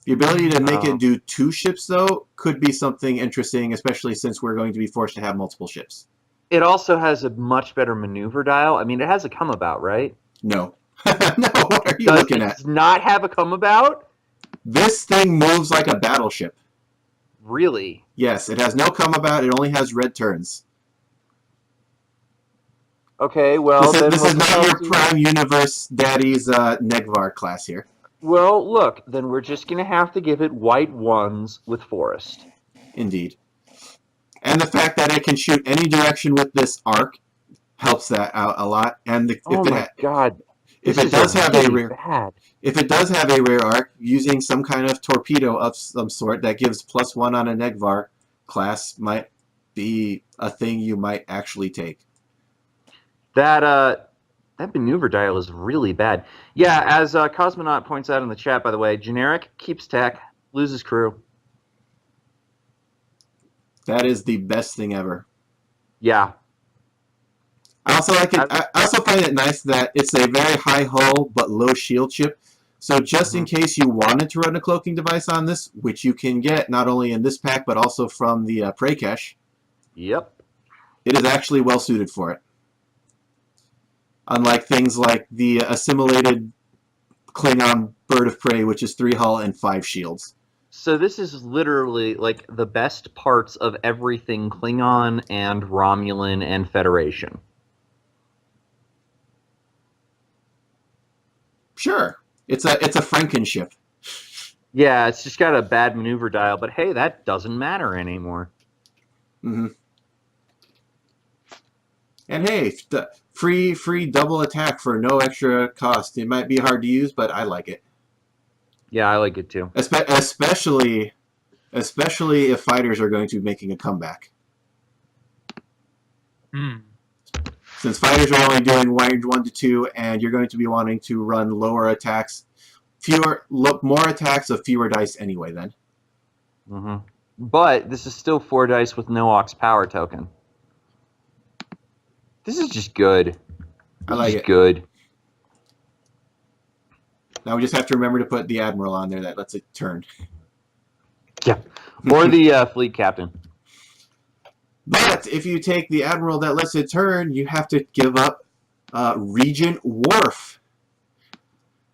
S1: The ability to make it do 2 ships, though, could be something interesting, especially since we're going to be forced to have multiple ships.
S4: It also has a much better maneuver dial. I mean, it has a come about, right?
S1: No. No, what are you looking at?
S4: Does it not have a come about?
S1: This thing moves like a battleship.
S4: Really?
S1: Yes, it has no come about. It only has red turns.
S4: Okay, well,
S1: this is not your Prime Universe Daddy's Negvar class here.
S4: Well, look, then we're just going to have to give it white 1s with Forest.
S1: Indeed. And the fact that it can shoot any direction with this arc helps that out a lot. And if it does have a rear arc, using some kind of torpedo of some sort that gives +1 on a Negvar class might be a thing you might actually take.
S4: That maneuver dial is really bad. Yeah, as Cosmonaut points out in the chat, by the way, generic, keeps tech, loses crew.
S1: That is the best thing ever.
S4: Yeah.
S1: I also like it. I also find it nice that it's a very high hull but low shield chip. So just in case you wanted to run a cloaking device on this, which you can get not only in this pack but also from the Precache.
S4: Yep.
S1: It is actually well suited for it. Unlike things like the assimilated Klingon Bird of Prey, which is 3 hull and 5 shields.
S4: So this is literally like the best parts of everything Klingon and Romulan and Federation.
S1: Sure. It's a Frankenship.
S4: Yeah, it's just got a bad maneuver dial, but hey, that doesn't matter anymore.
S1: Mm-hmm. And hey, free double attack for no extra cost. It might be hard to use, but I like it.
S4: Yeah, I like it too.
S1: Especially if fighters are going to be making a comeback. Since fighters are only doing range 1 to 2, and you're going to be wanting to run lower attacks, more attacks of fewer dice anyway. Then.
S4: But this is still 4 dice with no aux power token. This is just good.
S1: I like it.
S4: Good.
S1: Now we just have to remember to put the Admiral on there that lets it turn.
S4: Yeah. Or the fleet captain.
S1: But if you take the Admiral that lets it turn, you have to give up Regent Worf.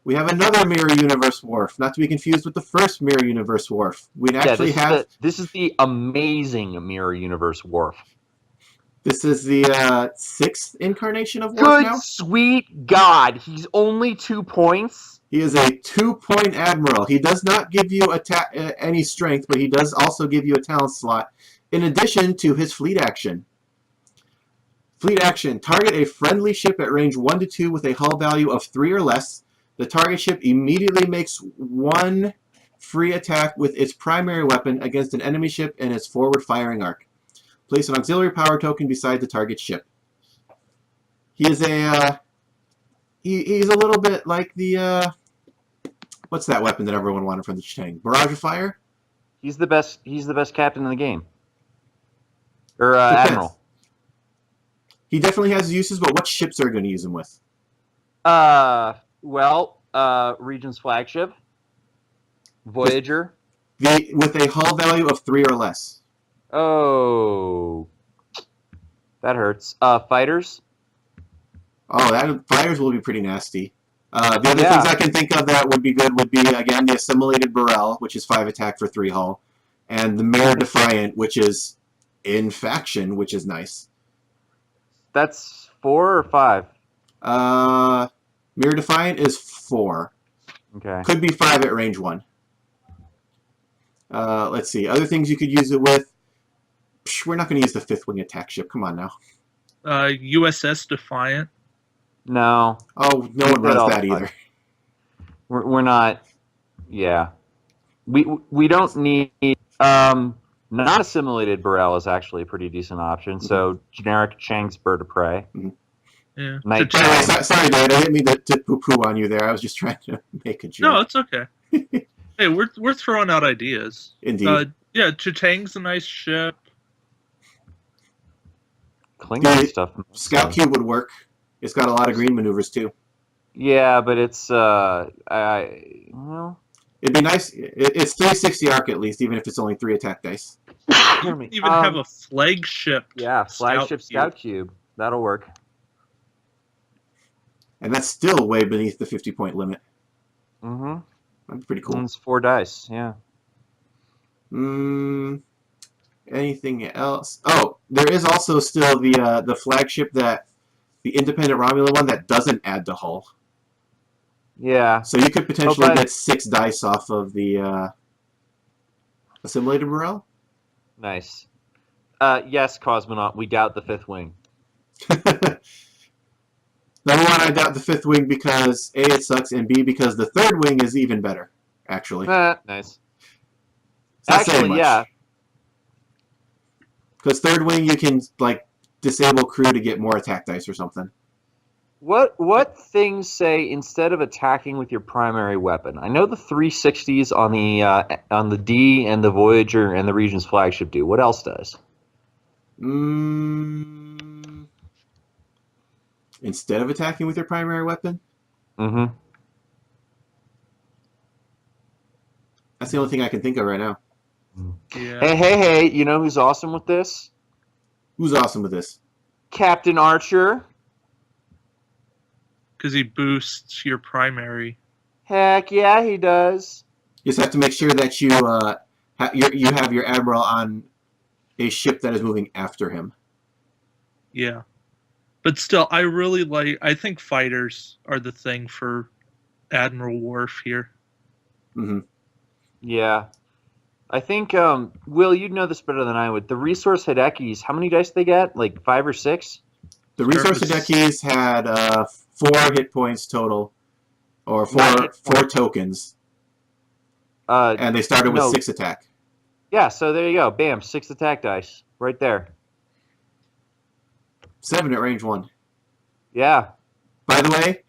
S1: We have another Mirror Universe Wharf, not to be confused with the first Mirror Universe Wharf. We actually have...
S4: This is the amazing Mirror Universe Wharf.
S1: This is the 6th incarnation of Wharf now?
S4: Good sweet God, he's only 2 points?
S1: He is a 2-point Admiral. He does not give you any strength, but he does also give you a talent slot, in addition to his fleet action. Fleet action. Target a friendly ship at range 1 to 2 with a hull value of 3 or less. The target ship immediately makes 1 free attack with its primary weapon against an enemy ship in its forward firing arc. Place an auxiliary power token beside the target ship. He is a... He's a little bit like the... what's that weapon that everyone wanted from the Chang? Barrage of Fire?
S4: He's the best captain in the game. Or Admiral.
S1: He definitely has uses, but what ships are going to use him with?
S4: Regent's Flagship, Voyager.
S1: With a hull value of 3 or less.
S4: Oh, that hurts. Fighters.
S1: Oh, fighters will be pretty nasty. The other things I can think of that would be good would be, again, the Assimilated Burrell, which is 5 attack for 3 hull, and the Mirror Defiant, which is in faction, which is nice.
S4: That's 4 or 5?
S1: Mirror Defiant is 4.
S4: Okay.
S1: Could be 5 at range 1. Let's see. Other things you could use it with. We're not going to use the 5th wing attack ship. Come on now.
S3: USS Defiant.
S4: No.
S1: Oh, no one runs that either.
S4: We're not. Yeah. We don't need. Not Assimilated Burrell is actually a pretty decent option. Mm-hmm. So generic Chang's Bird of Prey.
S1: Mm-hmm.
S3: Yeah.
S1: Sorry, Dad. I didn't mean to poo-poo on you there. I was just trying to make a joke.
S3: No, it's okay. Hey, we're throwing out ideas.
S1: Indeed.
S3: Yeah, Chitang's a nice ship.
S4: Klingon stuff.
S1: Scout Cube would work. It's got a lot of green maneuvers too.
S4: Yeah, but it's
S1: it'd be nice. It's 360 arc at least, even if it's only 3 attack dice.
S3: Even have a flagship.
S4: Yeah, flagship Scout Cube. That'll work.
S1: And that's still way beneath the 50-point limit.
S4: Mm-hmm.
S1: That'd be pretty cool.
S4: It's 4 dice, yeah.
S1: Anything else? Oh, there is also still the flagship the independent Romulan one that doesn't add to hull.
S4: Yeah.
S1: So you could potentially get 6 dice off of the Assimilated Burrell.
S4: Nice. Yes, Cosmonaut, we doubt the 5th wing.
S1: Number 1, I doubt the 5th wing because A, it sucks, and B, because the 3rd wing is even better, actually.
S4: Nice.
S1: Actually, yeah. Because 3rd wing, you can, like, disable crew to get more attack dice or something.
S4: What things say instead of attacking with your primary weapon? I know the 360s on the D and the Voyager and the Regent's Flagship do. What else does?
S1: Instead of attacking with your primary weapon?
S4: Mm-hmm.
S1: That's the only thing I can think of right now.
S3: Yeah.
S4: Hey, you know who's awesome with this?
S1: Who's awesome with this?
S4: Captain Archer.
S3: Because he boosts your primary.
S4: Heck yeah, he does.
S1: You just have to make sure that you have your Admiral on a ship that is moving after him.
S3: Yeah. But still, I think fighters are the thing for Admiral Worf here.
S1: Mm-hmm.
S4: Yeah. I think, Will, you'd know this better than I would. The resource Hidekis, how many dice they get? Like 5 or 6?
S1: The resource Hidekis had 4 hit points total, or 4 tokens. And they started with 6 attack.
S4: Yeah, so there you go. Bam, 6 attack dice. Right there.
S1: 7 at range 1.
S4: Yeah.
S1: By the way,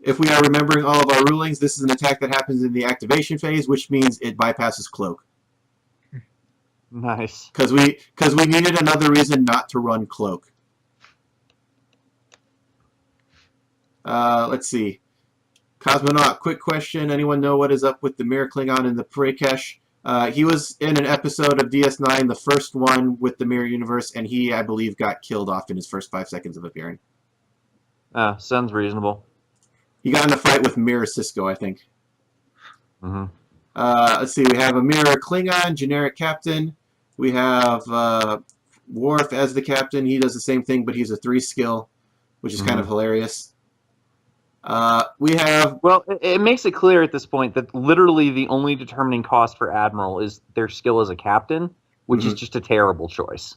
S1: if we are remembering all of our rulings, this is an attack that happens in the activation phase, which means it bypasses cloak.
S4: Nice.
S1: Because we needed another reason not to run cloak. Let's see. Cosmonaut, quick question. Anyone know what is up with the Mirror Klingon and the Prakesh? He was in an episode of DS9, the first one with the Mirror Universe, and he, I believe, got killed off in his first 5 seconds of appearing.
S4: Sounds reasonable.
S1: He got in a fight with Mirror Cisco, I think.
S4: Mm-hmm.
S1: Let's see. We have a Mirror Klingon, generic captain. We have Worf as the captain. He does the same thing, but he's a 3 skill, which is kind of hilarious. We have...
S4: Well, it makes it clear at this point that literally the only determining cost for Admiral is their skill as a captain, which is just a terrible choice.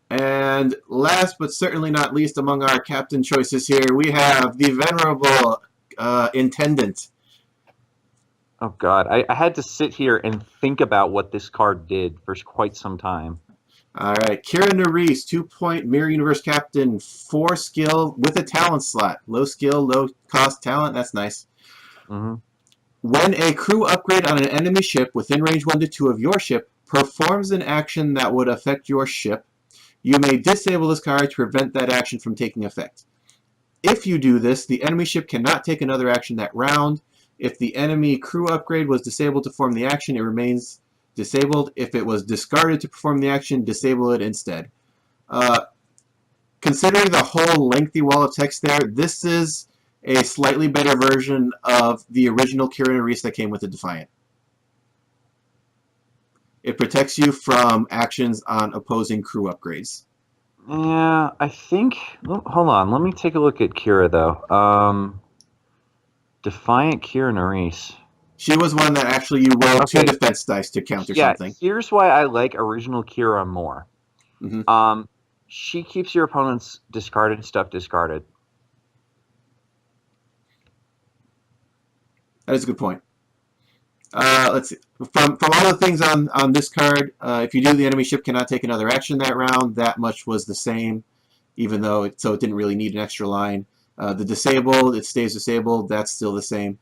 S1: And last but certainly not least among our captain choices here, we have the venerable Intendant.
S4: Oh, God. I had to sit here and think about what this card did for quite some time.
S1: All right. Kira Nerys, 2-point Mirror Universe Captain, 4 skill with a talent slot. Low skill, low cost talent. That's nice.
S4: Mm-hmm.
S1: When a crew upgrade on an enemy ship within range 1 to 2 of your ship performs an action that would affect your ship, you may disable this card to prevent that action from taking effect. If you do this, the enemy ship cannot take another action that round. If the enemy crew upgrade was disabled to perform the action, it remains disabled. If it was discarded to perform the action, disable it instead. Considering the whole lengthy wall of text there, this is a slightly better version of the original Kira Nerys that came with the Defiant. It protects you from actions on opposing crew upgrades.
S4: Yeah, I think... Hold on. Let me take a look at Kira, though. Defiant Kira Nerys.
S1: She was one that actually you rolled 2 defense dice to counter something.
S4: Here's why I like original Kira more.
S1: Mm-hmm.
S4: She keeps your opponent's discarded stuff discarded.
S1: That is a good point. Let's see. From all the things on this card, if you do, the enemy ship cannot take another action that round. That much was the same, even though it didn't really need an extra line. The disabled, it stays disabled. That's still the same.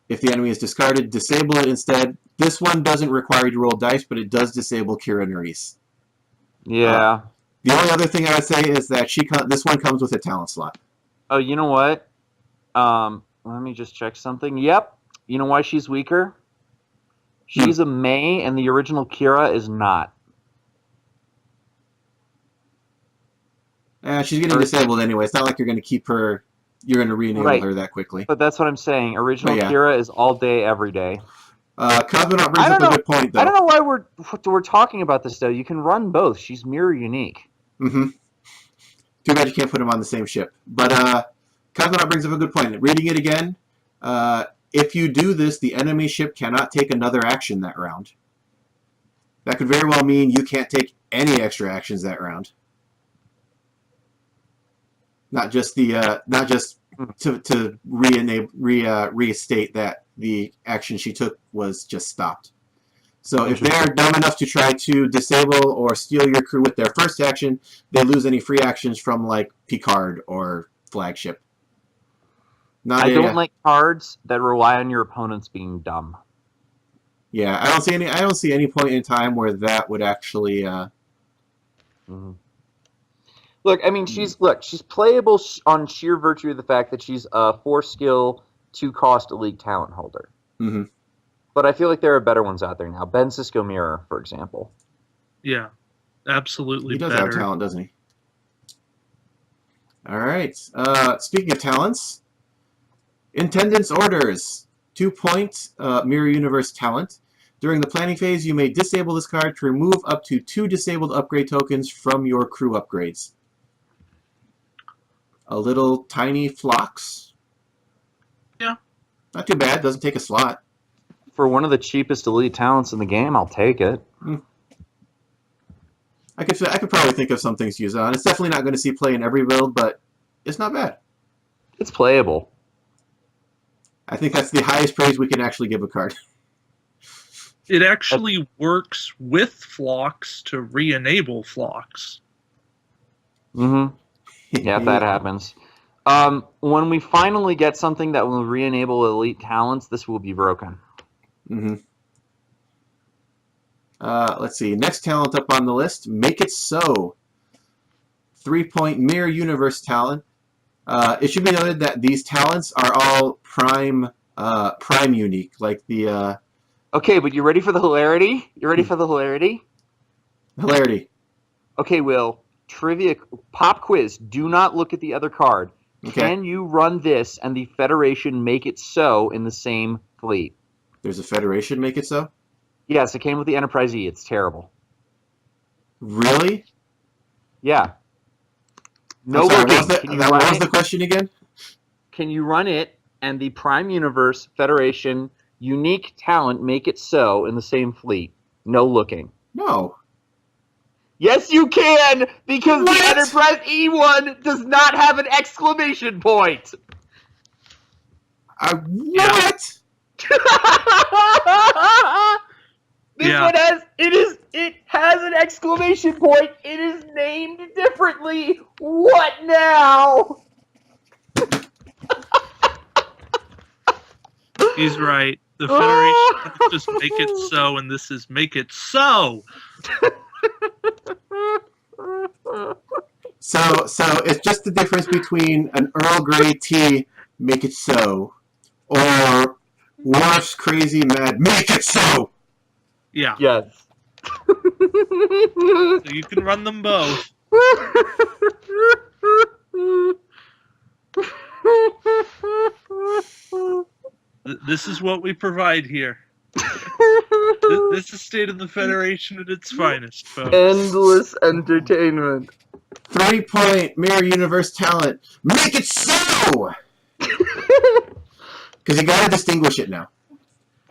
S1: If the enemy is discarded, disable it instead. This one doesn't require you to roll dice, but it does disable Kira Nerys.
S4: Yeah.
S1: The only other thing I would say is that this one comes with a talent slot.
S4: Oh, you know what? Let me just check something. Yep. You know why she's weaker? She's a May, and the original Kira is not.
S1: She's getting disabled anyway. It's not like you're going to keep her... You're going to re-enable her that quickly.
S4: But that's what I'm saying. Original Kira is all day, every day.
S1: Cosmonaut brings up a good point, though.
S4: I don't know why we're talking about this, though. You can run both. She's mirror unique.
S1: Mm-hmm. Too bad you can't put them on the same ship. But Cosmonaut brings up a good point. Reading it again, if you do this, the enemy ship cannot take another action that round. That could very well mean you can't take any extra actions that round. Not just to restate that the action she took was just stopped. So if they're dumb enough to try to disable or steal your crew with their first action, they lose any free actions from like Picard or Flagship.
S4: I don't like cards that rely on your opponents being dumb.
S1: Yeah, I don't see any point in time where that would actually.
S4: Look, I mean, she's playable on sheer virtue of the fact that she's a 4-skill, 2-cost elite talent holder.
S1: Mm-hmm.
S4: But I feel like there are better ones out there now. Ben Cisco Mirror, for example.
S3: Yeah, absolutely.
S1: He does
S3: better.
S1: have talent, doesn't he? All right. Speaking of talents, Intendant's Orders, 2-point Mirror Universe talent. During the planning phase, you may disable this card to remove up to 2 disabled upgrade tokens from your crew upgrades. A little tiny Phlox.
S3: Yeah.
S1: Not too bad. Doesn't take a slot.
S4: For one of the cheapest elite talents in the game, I'll take it.
S1: I could probably think of some things to use it on. It's definitely not going to see play in every build, but it's not bad.
S4: It's playable.
S1: I think that's the highest praise we can actually give a card.
S3: It actually works with Phlox to re-enable Phlox.
S4: Mm-hmm. Yeah, if that happens. When we finally get something that will re-enable elite talents, this will be broken.
S1: Mm-hmm. Let's see. Next talent up on the list, Make It So. 3-point Mirror Universe talent. It should be noted that these talents are all prime unique. Like the...
S4: Okay, but you ready for the hilarity? You ready for the hilarity?
S1: Hilarity.
S4: Okay, Will. Trivia. Pop quiz. Do not look at the other card.
S1: Okay.
S4: Can you run this and the Federation make it so in the same fleet?
S1: There's a Federation make it so?
S4: Yes, it came with the Enterprise E. It's terrible.
S1: Really?
S4: Yeah. No
S1: I'm sorry,
S4: looking.
S1: what was
S4: Can you
S1: what
S4: run
S1: was
S4: it?
S1: the question again?
S4: Can you run it and the Prime Universe Federation unique talent make it so in the same fleet? No looking.
S1: No.
S4: Yes, you can, because
S1: What?
S4: the Enterprise E1 does not have an exclamation point.
S1: What?
S4: This
S3: Yeah.
S4: one it has an exclamation point. It is named differently. What now?
S3: He's right. The Federation is just make it so, and this is make it so.
S1: So it's just the difference between an Earl Grey tea, make it so, or Worf's crazy mad, make it so.
S3: Yeah.
S4: Yes.
S3: So you can run them both. This is what we provide here. This is State of the Federation at its finest, folks.
S4: Endless entertainment.
S1: 3-point mirror universe talent, make it so. Because you gotta distinguish it now.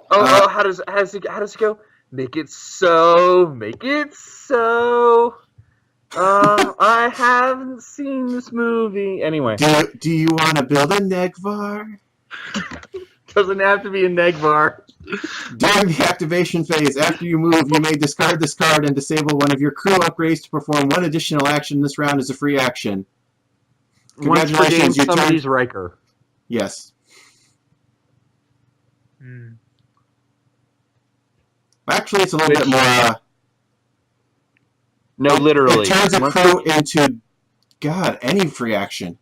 S4: How does it go? Make it so. Make it so. I haven't seen this movie. Anyway,
S1: Do you want to build a Negvar?
S4: doesn't have to be a Negvar.
S1: During the activation phase, after you move, you may discard this card and disable one of your crew upgrades to perform one additional action this round as a free action.
S4: Once per game,
S1: Congratulations, you
S4: somebody's
S1: turned...
S4: Riker.
S1: Yes.
S3: Hmm.
S1: Actually, it's a little bit more...
S4: No, literally.
S1: It turns a
S4: Once
S1: crew into, God, any free action.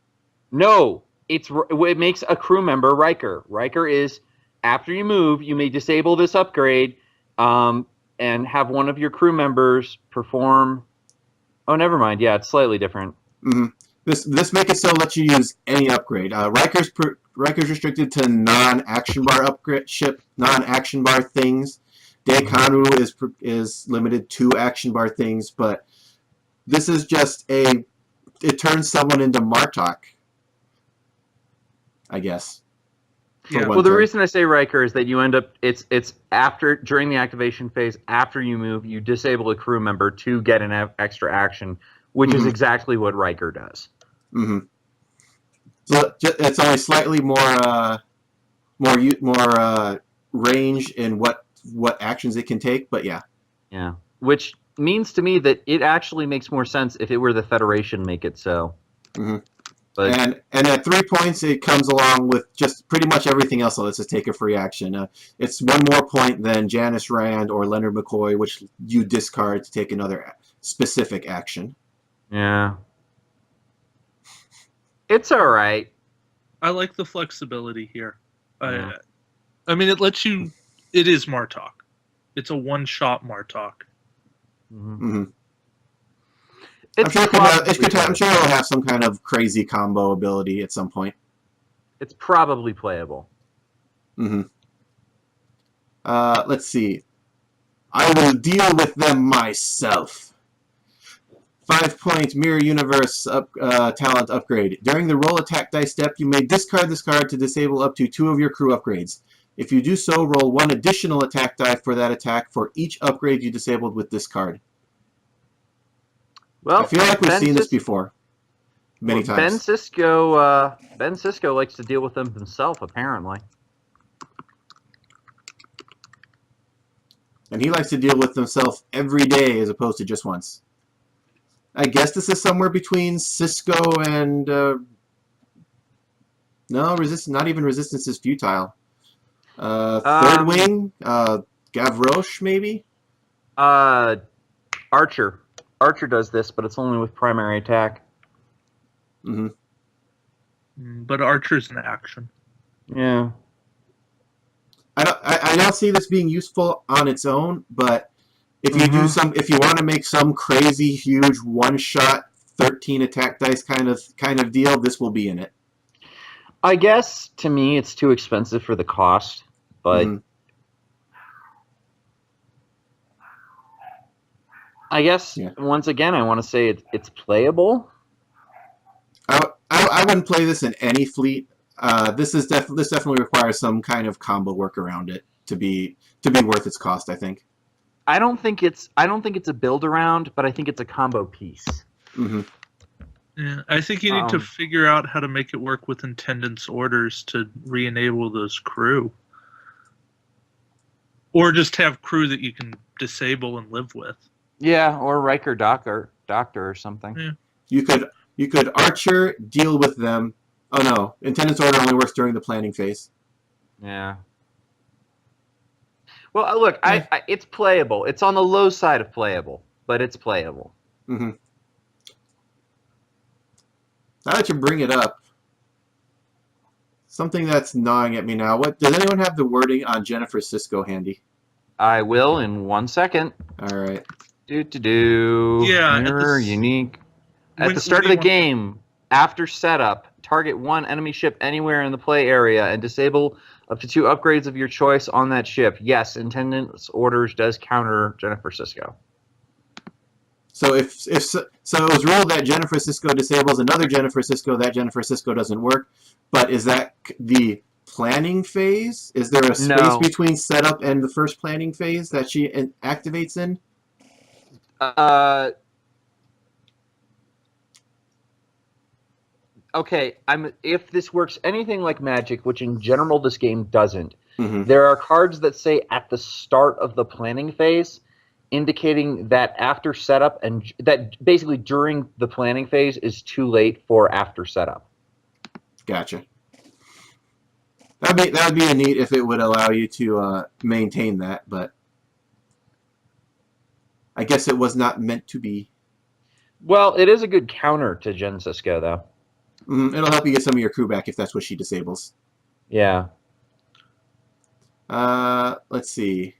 S4: No, it makes a crew member Riker. Riker is, after you move, you may disable this upgrade, and have one of your crew members perform. Oh, never mind. Yeah, it's slightly different.
S1: Mm-hmm. This make it so lets you use any upgrade. Riker's restricted to non-action bar upgrade non-action bar things. Dekanu is limited to action bar things, but this is just it turns someone into Martok, I guess.
S3: Yeah.
S4: Well, the reason I say Riker is that you end up it's after during the activation phase, after you move, you disable a crew member to get an extra action, which is exactly what Riker does.
S1: Mm-hmm. So it's only slightly more range in what actions it can take, but yeah.
S4: Yeah, which means to me that it actually makes more sense if it were the Federation make it so.
S1: Mm-hmm.
S4: But
S1: and at 3 points, it comes along with just pretty much everything else that lets us take a free action. It's one more point than Janice Rand or Leonard McCoy, which you discard to take another specific action.
S4: yeah, it's all right.
S3: I like the flexibility here.
S4: Yeah.
S3: I mean, it lets you. It is Martok. It's a one-shot Martok.
S1: Mm-hmm.
S4: It's
S1: I'm sure it'll have some kind of crazy combo ability at some point.
S4: It's probably playable.
S1: Mm-hmm. Let's see. I will deal with them myself. 5-point Mirror Universe talent upgrade. During the roll attack dice step, you may discard this card to disable up to 2 of your crew upgrades. If you do so, roll 1 additional attack die for that attack for each upgrade you disabled with this card.
S4: Well,
S1: I feel like we've seen this before many times.
S4: Ben Sisko likes to deal with them himself, apparently.
S1: And he likes to deal with himself every day as opposed to just once. I guess this is somewhere between Cisco and... no, not even Resistance is futile. Third Wing? Gavroche, maybe?
S4: Archer. Archer does this, but it's only with primary attack.
S1: Mm-hmm.
S3: But Archer's an action.
S4: Yeah.
S1: I don't see this being useful on its own, but if you if you want to make some crazy huge one-shot 13 attack dice kind of deal, this will be in it.
S4: I guess to me it's too expensive for the cost, but
S1: Mhm.
S4: I guess
S1: Yeah.
S4: once again I want to say it's playable.
S1: I wouldn't play this in any fleet. This definitely requires some kind of combo work around it to be worth its cost, I think.
S4: I don't think it's a build around, but I think it's a combo piece.
S1: Hmm.
S3: Yeah, I think you need to figure out how to make it work with intendant's orders to re-enable those crew. Or just have crew that you can disable and live with.
S4: Yeah, or Riker doctor or something.
S3: Yeah.
S1: You could Archer deal with them. Oh no, intendant's order only works during the planning phase.
S4: Yeah. Well, look, it's playable. It's on the low side of playable, but it's playable.
S1: Mm-hmm. Now that you bring it up, something that's gnawing at me now. What does anyone have the wording on Jennifer Sisko handy?
S4: I will in 1 second.
S1: All right.
S3: Yeah.
S4: Mirror unique. At the start of the game, after setup, target one enemy ship anywhere in the play area and disable up to 2 upgrades of your choice on that ship. Yes, intendant's orders does counter Jennifer Sisko.
S1: So if it was ruled that Jennifer Sisko disables another Jennifer Sisko, that Jennifer Sisko doesn't work. But is that the planning phase? Is there a space between setup and the first planning phase that she activates in?
S4: Okay, if this works anything like Magic, which in general this game doesn't, there are cards that say at the start of the planning phase, indicating that after setup and that basically during the planning phase is too late for after setup.
S1: Gotcha. That would be a neat if it would allow you to maintain that, but I guess it was not meant to be.
S4: Well, it is a good counter to Jen Sisko, though.
S1: It'll help you get some of your crew back if that's what she disables.
S4: Yeah.
S1: Let's see.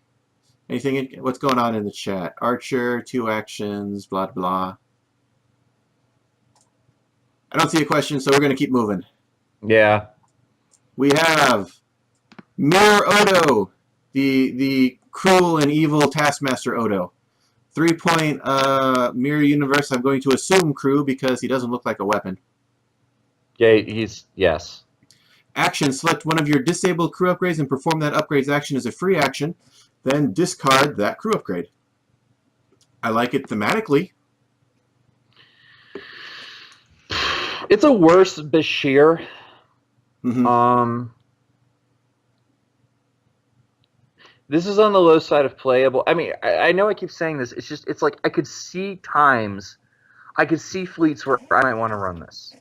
S1: What's going on in the chat? Archer, 2 actions, blah, blah. I don't see a question, so we're going to keep moving.
S4: Yeah.
S1: We have Mirror Odo, the cruel and evil Taskmaster Odo. 3-point Mirror Universe, I'm going to assume crew because he doesn't look like a weapon.
S4: Yeah, yes.
S1: Action, select one of your disabled crew upgrades and perform that upgrade's action as a free action. Then discard that crew upgrade. I like it thematically.
S4: It's a worse Bashir. This is on the low side of playable. I mean, I know I keep saying this. It's like I could see fleets where I might want to run this.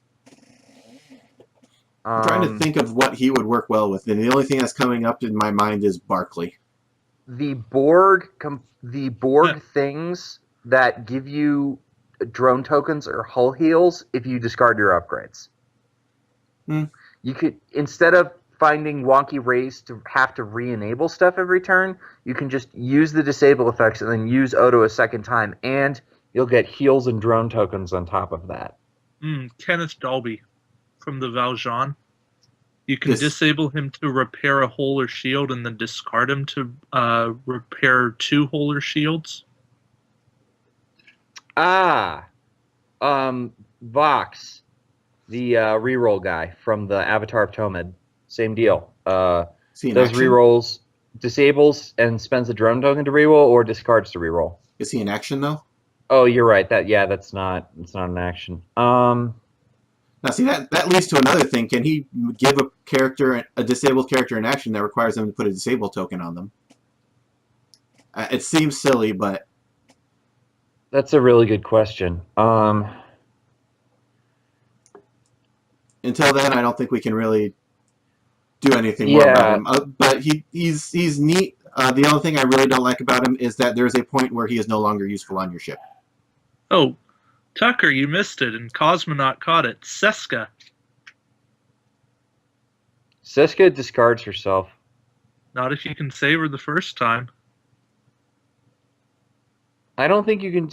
S1: I'm trying to think of what he would work well with, and the only thing that's coming up in my mind is Barclay.
S4: The Borg things that give you drone tokens or hull heals if you discard your upgrades. You could, instead of finding wonky ways to have to re-enable stuff every turn, you can just use the disable effects and then use Odo a second time, and you'll get heals and drone tokens on top of that.
S3: Kenneth Dalby from the Valjean. You can disable him to repair a hull or shield and then discard him to repair 2 hull or shields.
S4: Vox, the reroll guy from the Avatar of Tomid. Same deal. Does rerolls, disables, and spends a drone token to reroll, or discards to reroll.
S1: Is he in action though?
S4: Oh, you're right. That's not an action.
S1: Now, see, that leads to another thing. Can he give a disabled character an action that requires them to put a disable token on them? It seems silly, but
S4: that's a really good question.
S1: Until then, I don't think we can really do anything more about him. But he's neat. The only thing I really don't like about him is that there's a point where he is no longer useful on your ship.
S3: Oh, Tucker, you missed it, and Cosmonaut caught it. Seska.
S4: Seska discards herself.
S3: Not if you can save her the first time.
S4: I don't think you can...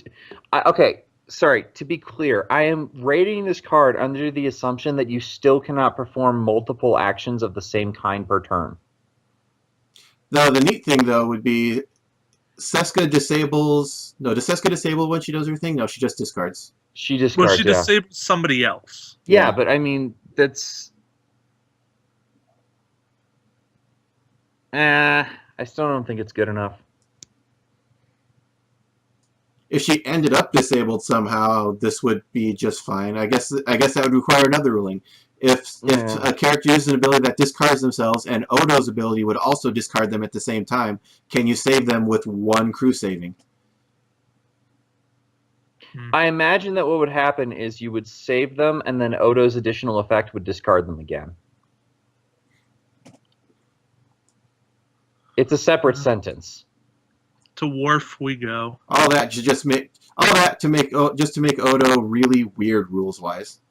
S4: Okay, sorry, to be clear, I am rating this card under the assumption that you still cannot perform multiple actions of the same kind per turn.
S1: Though the neat thing, though, would be Seska disables... No, does Seska disable when she does her thing? No, she just discards.
S4: She
S3: Well,
S4: discards,
S3: she
S4: yeah.
S3: disables somebody else.
S4: Yeah, but I mean, that's... I still don't think it's good enough.
S1: If she ended up disabled somehow, this would be just fine. I guess that would require another ruling. If a character uses an ability that discards themselves and Odo's ability would also discard them at the same time, can you save them with one crew saving?
S4: I imagine that what would happen is you would save them, and then Odo's additional effect would discard them again. It's a separate sentence.
S3: To Wharf we go.
S1: All that to make Odo really weird rules wise.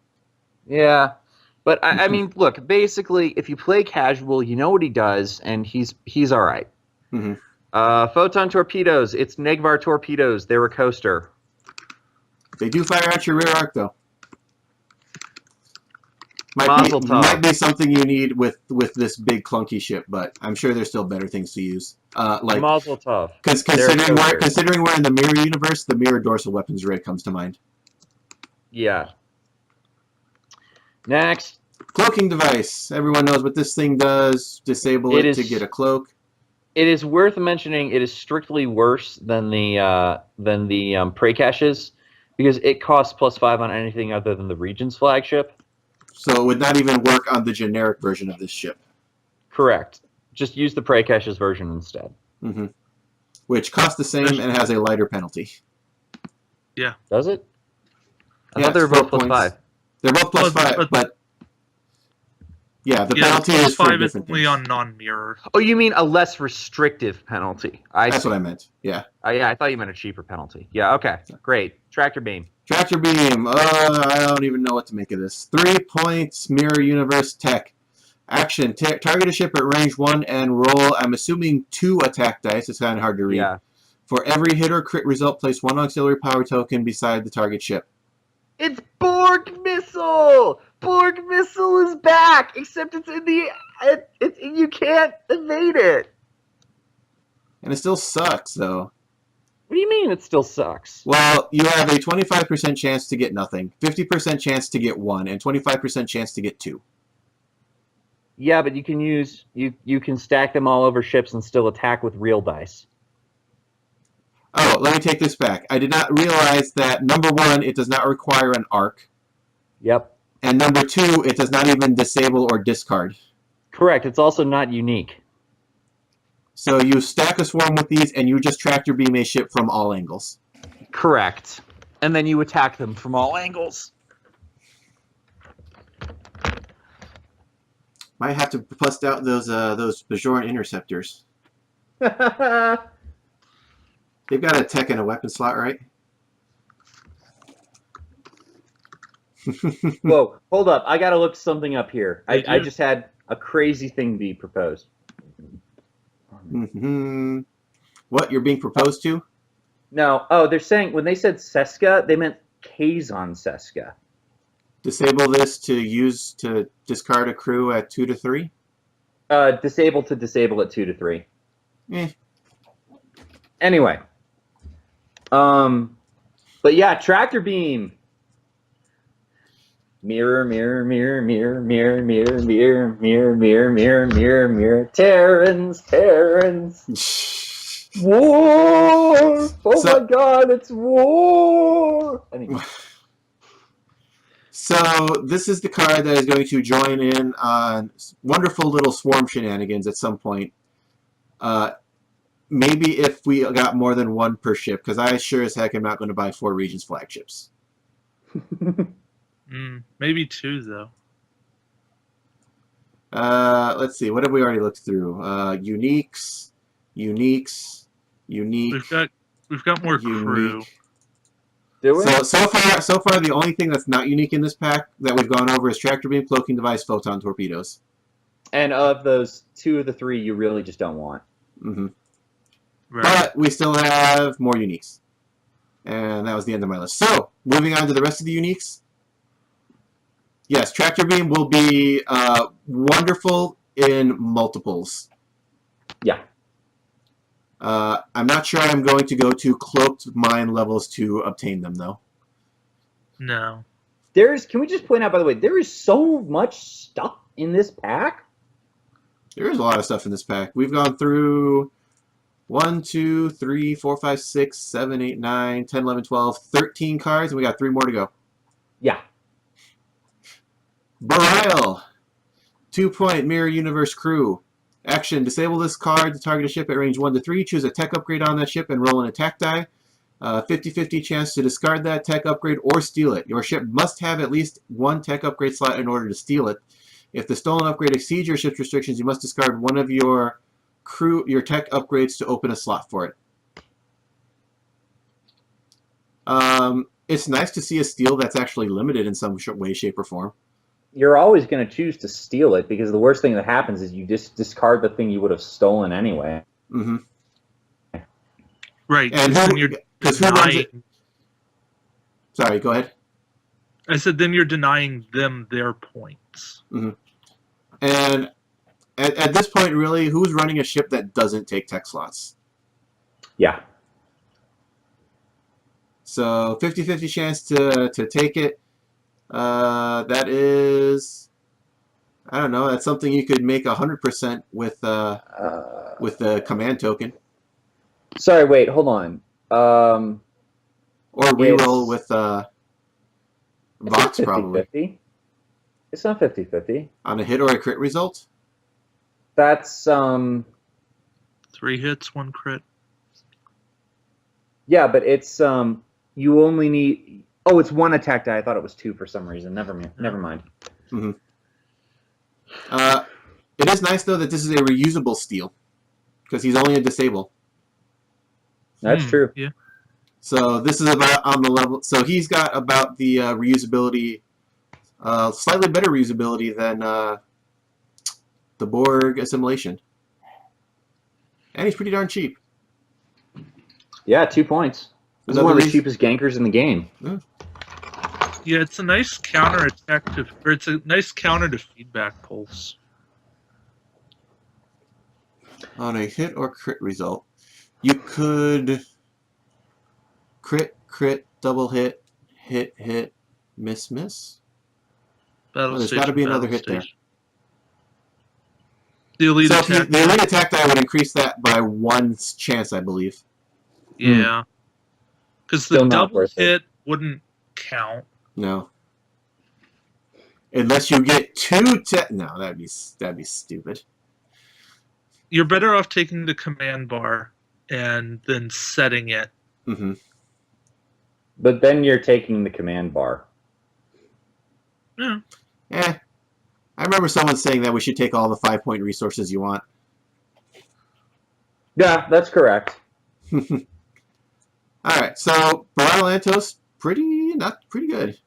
S4: Yeah, but I mean, look. Basically, if you play casual, you know what he does, and he's all right.
S1: Mm-hmm.
S4: Photon torpedoes. It's Negvar torpedoes. They're a coaster.
S1: They do fire out your rear arc, though. Might be something you need with this big clunky ship, but I'm sure there's still better things to use. Like
S4: Mazel tov.
S1: Because considering we're in the mirror universe, the mirror dorsal weapons rig comes to mind.
S4: Yeah. Next.
S1: Cloaking device. Everyone knows what this thing does. Disable it to get a cloak.
S4: It is worth mentioning. It is strictly worse than the prey caches because it costs +5 on anything other than the Regent's flagship.
S1: So it would not even work on the generic version of this ship.
S4: Correct. Just use the prey caches version instead.
S1: Mm-hmm. Which costs the same and has a lighter penalty.
S3: Yeah.
S4: Does it? I thought they were both +5.
S1: They're both +5, but yeah, the penalty is for
S3: +5 is
S1: different
S3: only
S1: things.
S3: on non-mirror.
S4: Oh, you mean a less restrictive penalty?
S1: That's what I meant. Yeah.
S4: Yeah, I thought you meant a cheaper penalty. Yeah. Okay. Great. Tractor beam.
S1: Tractor beam. I don't even know what to make of this. 3 points. Mirror universe tech. Action. Target a ship at range 1 and roll, I'm assuming 2 attack dice. It's kind of hard to read.
S4: Yeah.
S1: For every hit or crit result, place 1 auxiliary power token beside the target ship.
S4: It's Borg Missile! Borg Missile is back! Except it's in the... you can't evade it!
S1: And it still sucks, though.
S4: What do you mean it still sucks?
S1: Well, you have a 25% chance to get nothing, 50% chance to get 1, and 25% chance to get 2.
S4: Yeah, but you can use... You can stack them all over ships and still attack with real dice.
S1: Oh, let me take this back. I did not realize that, number 1, it does not require an arc.
S4: Yep.
S1: And number 2, it does not even disable or discard.
S4: Correct. It's also not unique.
S1: So you stack a swarm with these, and you just tractor beam a ship from all angles.
S4: Correct. And then you attack them from all angles.
S1: Might have to bust out those Bajoran interceptors. They've got a tech and a weapon slot, right?
S4: Whoa, hold up. I gotta look something up here. I
S3: do?
S4: just had a crazy thing be proposed.
S1: Mm-hmm. What, you're being proposed to?
S4: No. Oh, they're saying, when they said Seska, they meant Kazon Seska.
S1: Disable this to use to discard a crew at 2 to 3?
S4: Disable to disable at 2 to 3.
S1: Eh.
S4: Anyway. But yeah, tractor beam. Mirror, mirror, mirror, mirror, mirror, mirror, mirror, mirror, mirror, mirror, mirror, mirror. Terrans, Terrans. War! Oh my god, it's war! Anyway.
S1: So this is the card that is going to join in on wonderful little swarm shenanigans at some point. Maybe if we got more than 1 per ship, because I sure as heck am not going to buy 4 Regent's flagships.
S3: Maybe 2 though.
S1: Let's see. What have we already looked through? Uniques. Unique.
S3: We've got more crew.
S4: Do we?
S1: So far, the only thing that's not unique in this pack that we've gone over is tractor beam, cloaking device, photon torpedoes.
S4: And of those, 2 of the 3 you really just don't want.
S1: Mm-hmm.
S3: Right.
S1: But we still have more uniques. And that was the end of my list. So, moving on to the rest of the uniques. Yes, Tractor Beam will be wonderful in multiples.
S5: Yeah.
S1: I'm not sure I'm going to go to Cloaked Mine levels to obtain them, though.
S3: No.
S5: Can we just point out, by the way, there is so much stuff in this pack.
S1: There is a lot of stuff in this pack. We've gone through 1, 2, 3, 4, 5, 6, 7, 8, 9, 10, 11, 12, 13 cards, and we got 3 more to go.
S5: Yeah.
S1: Belial, 2-point Mirror Universe Crew. Action, disable this card to target a ship at range 1 to 3. Choose a tech upgrade on that ship and roll an attack die. 50-50 chance to discard that tech upgrade or steal it. Your ship must have at least 1 tech upgrade slot in order to steal it. If the stolen upgrade exceeds your ship's restrictions, you must discard one of your tech upgrades to open a slot for it. It's nice to see a steal that's actually limited in some way, shape, or form.
S5: You're always going to choose to steal it because the worst thing that happens is you just discard the thing you would have stolen anyway.
S1: Mm-hmm.
S3: Right.
S1: And because who runs it? Sorry, go ahead.
S3: I said then you're denying them their points.
S1: Mm-hmm. And at this point, really, who's running a ship that doesn't take tech slots?
S5: Yeah.
S1: So 50-50 chance to take it. That is, I don't know. That's something you could make 100% with the command token.
S5: Sorry, wait, hold on.
S1: Or reroll with Vox, probably.
S5: 50-50. It's not 50-50.
S1: On a hit or a crit result?
S5: That's
S3: 3 hits, 1 crit.
S5: yeah, but it's you only need. Oh, it's 1 attack die. I thought it was 2 for some reason. Never mind.
S1: Mm-hmm. It is nice though that this is a reusable steal because he's only a disable.
S5: That's true.
S3: Yeah.
S1: So this is about on the level. So he's got about the reusability, slightly better reusability than the Borg assimilation, and he's pretty darn cheap.
S5: Yeah, 2 points. This is one of the cheapest gankers in the game.
S3: Yeah, it's a nice counter attack or it's a nice counter to feedback pulse.
S1: On a hit or crit result, you could crit, double hit, miss. There's got to be another hit there.
S3: The elite
S1: so
S3: attack.
S1: the elite attack die would increase that by 1 chance, I believe.
S3: Yeah. Because the double hit wouldn't count.
S1: No. Unless you get 2 no, that'd be stupid.
S3: You're better off taking the command bar and then setting it.
S1: Mm-hmm.
S5: But then you're taking the command bar.
S3: Yeah.
S1: I remember someone saying that we should take all the 5-point resources you want.
S5: Yeah, that's correct.
S1: Alright, so Belial Antos, pretty good.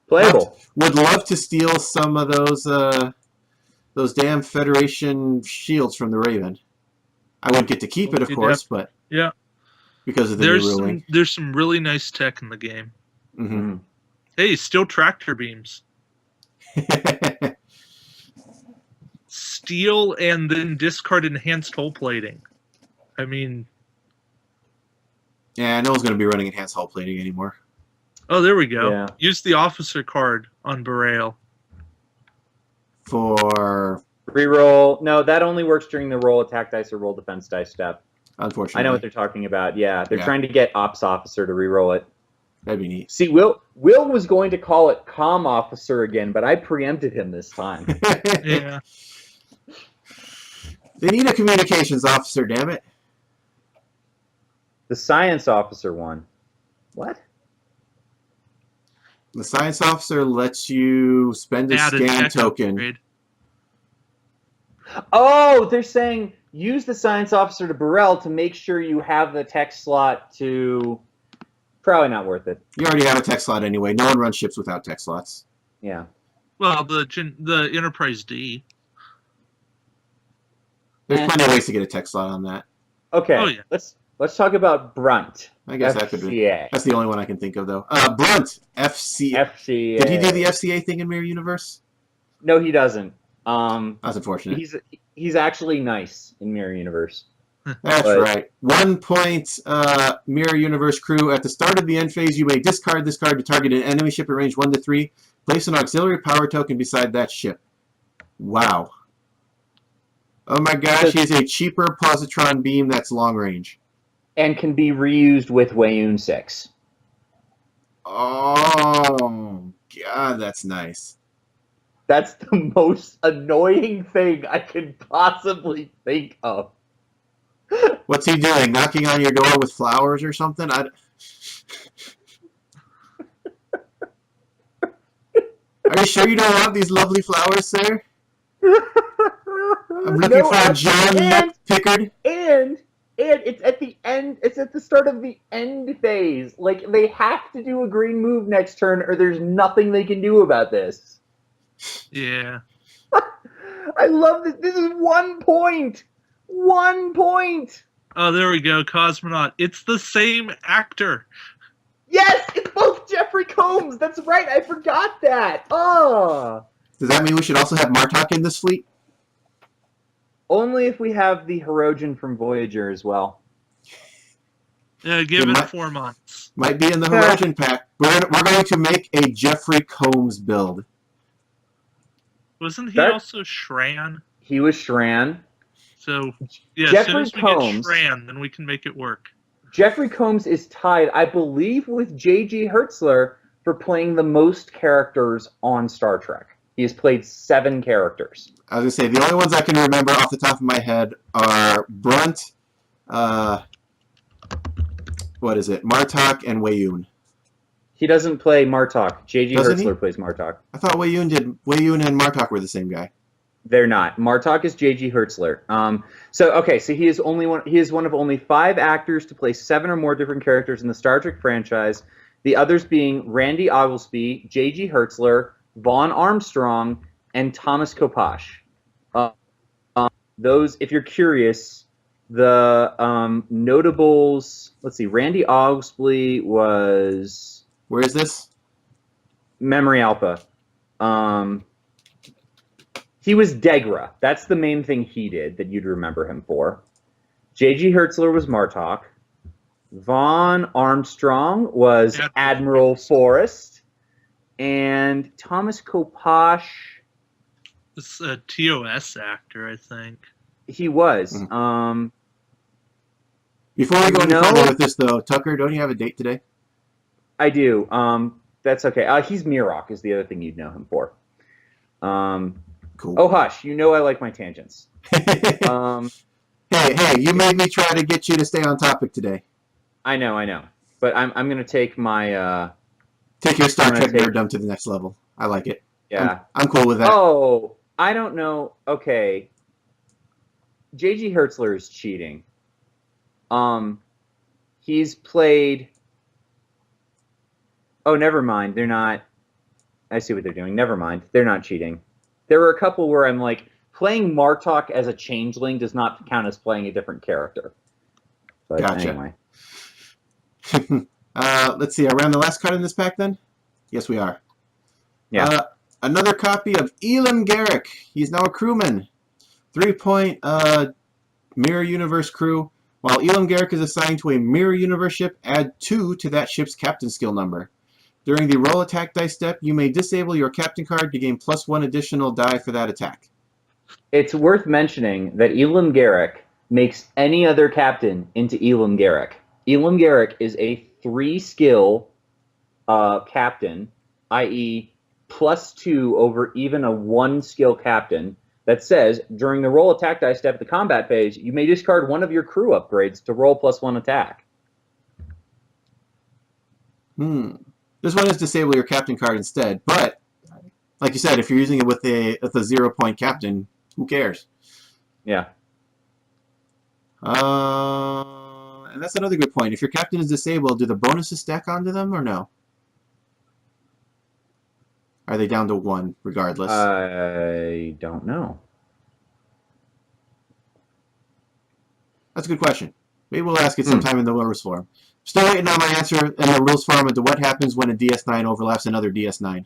S5: Playable.
S1: Would love to steal some of those damn Federation shields from the Raven. I wouldn't get to keep it, of course, but
S3: yeah,
S1: because of the new ruling.
S3: There's some really nice tech in the game.
S1: Mm-hmm.
S3: Hey, steal tractor beams. Steal and then discard enhanced hull plating. I mean,
S1: yeah, no one's going to be running enhanced hull plating anymore.
S3: Oh, there we go.
S5: Yeah.
S3: Use the officer card on Belial.
S1: For
S5: reroll. No, that only works during the roll attack dice or roll defense dice step.
S1: Unfortunately.
S5: I know what they're talking about. Yeah, they're trying to get ops officer to reroll it.
S1: That'd be neat.
S5: See, Will was going to call it comm officer again, but I preempted him this time.
S3: Yeah.
S1: They need a communications officer, damn it.
S5: The science officer one. What?
S1: The science officer lets you spend a scan token.
S3: Upgrade.
S5: Oh, they're saying use the science officer to Burrell to make sure you have the tech slot to... Probably not worth it.
S1: You already have a tech slot anyway. No one runs ships without tech slots.
S5: Yeah.
S3: Well, the Enterprise D.
S1: There's plenty of ways to get a tech slot on that.
S5: Okay.
S3: Oh, yeah.
S5: Let's Let's talk about Brunt.
S1: I guess that could be.
S5: FCA.
S1: That's the only one I can think of, though. Brunt, FCA.
S5: FCA.
S1: Did he do the FCA thing in Mirror Universe?
S5: No, he doesn't.
S1: That's unfortunate.
S5: He's actually nice in Mirror Universe.
S1: That's right. 1 point, Mirror Universe crew. At the start of the end phase, you may discard this card to target an enemy ship at range 1 to 3. Place an auxiliary power token beside that ship. Wow. Oh my gosh, he's a cheaper positron beam that's long range.
S5: And can be reused with Wayun 6.
S1: Oh, God, that's nice.
S5: That's the most annoying thing I could possibly think of.
S1: What's he doing? Knocking on your door with flowers or something? Are you sure you don't want these lovely flowers, sir? I'm looking for a John Nut Pickard.
S5: And it's at the end. It's at the start of the end phase. Like, they have to do a green move next turn, or there's nothing they can do about this.
S3: Yeah.
S5: I love this. This is 1 point. 1 point.
S3: Oh, there we go, Cosmonaut. It's the same actor.
S5: Yes, it's both Jeffrey Combs. That's right. I forgot that. Oh.
S1: Does that mean we should also have Martok in this fleet?
S5: Only if we have the Herogen from Voyager as well.
S3: Yeah, give it 4 months.
S1: Might be in the Herogen pack. We're going to make a Jeffrey Combs build.
S3: Wasn't he also Shran?
S5: He was Shran.
S3: So, yeah, as soon as we get Shran, then we can make it work.
S5: Jeffrey Combs is tied, I believe, with J.G. Hertzler for playing the most characters on Star Trek. He has played 7 characters.
S1: I was going to say, the only ones I can remember off the top of my head are Brunt, what is it, Martok, and Wayun.
S5: He doesn't play Martok. J.G. Hertzler plays Martok.
S1: I thought Wayun did. Wayun and Martok were the same guy.
S5: They're not. Martok is J.G. Hertzler. So he is one of only 5 actors to play 7 or more different characters in the Star Trek franchise. The others being Randy Oglesby, J.G. Hertzler, Vaughn Armstrong, and Thomas Kopash. Those, if you're curious, the notables. Let's see. Randy Oglesby was.
S1: Where is this?
S5: Memory Alpha. He was Degra. That's the main thing he did that you'd remember him for. J.G. Hertzler was Martok. Vaughn Armstrong was Admiral Forrest. And Thomas Kopash...
S3: This is a TOS actor, I think.
S5: He was.
S1: Mm-hmm. Before we go any further with this, though, Tucker, don't you have a date today?
S5: I do. That's okay. He's Mirok is the other thing you'd know him for.
S1: Cool.
S5: Oh, hush. You know I like my tangents.
S1: Hey, you made me try to get you to stay on topic today.
S5: I know. But I'm going to take my...
S1: take your Star Trek nerddom to the next level. I like it.
S5: Yeah.
S1: I'm cool with that.
S5: Oh, I don't know. Okay. J.G. Hertzler is cheating. He's played... Oh, never mind. They're not... I see what they're doing. Never mind. They're not cheating. There were a couple where I'm like, playing Martok as a changeling does not count as playing a different character. But
S1: gotcha.
S5: Anyway.
S1: Let's see. Are we on the last card in this pack then? Yes, we are.
S5: Yeah.
S1: Another copy of Elam Garrick. He's now a crewman. 3-point Mirror Universe crew. While Elam Garrick is assigned to a Mirror Universe ship, add 2 to that ship's captain skill number. During the roll attack die step, you may disable your captain card to gain +1 additional die for that attack.
S5: It's worth mentioning that Elam Garrick makes any other captain into Elam Garrick. Elam Garrick is a 3-skill captain, i.e. +2 over even a 1-skill captain, that says, during the roll attack die step at the combat phase, you may discard one of your crew upgrades to roll +1 attack.
S1: This one is disable your captain card instead, but like you said, if you're using it with a 0-point captain, who cares?
S5: Yeah.
S1: And that's another good point. If your captain is disabled, do the bonuses stack onto them or no? Are they down to 1 regardless?
S5: I don't know.
S1: That's a good question. Maybe we'll ask it sometime in the rules forum. Still waiting on my answer in the rules forum into what happens when a DS9 overlaps another DS9.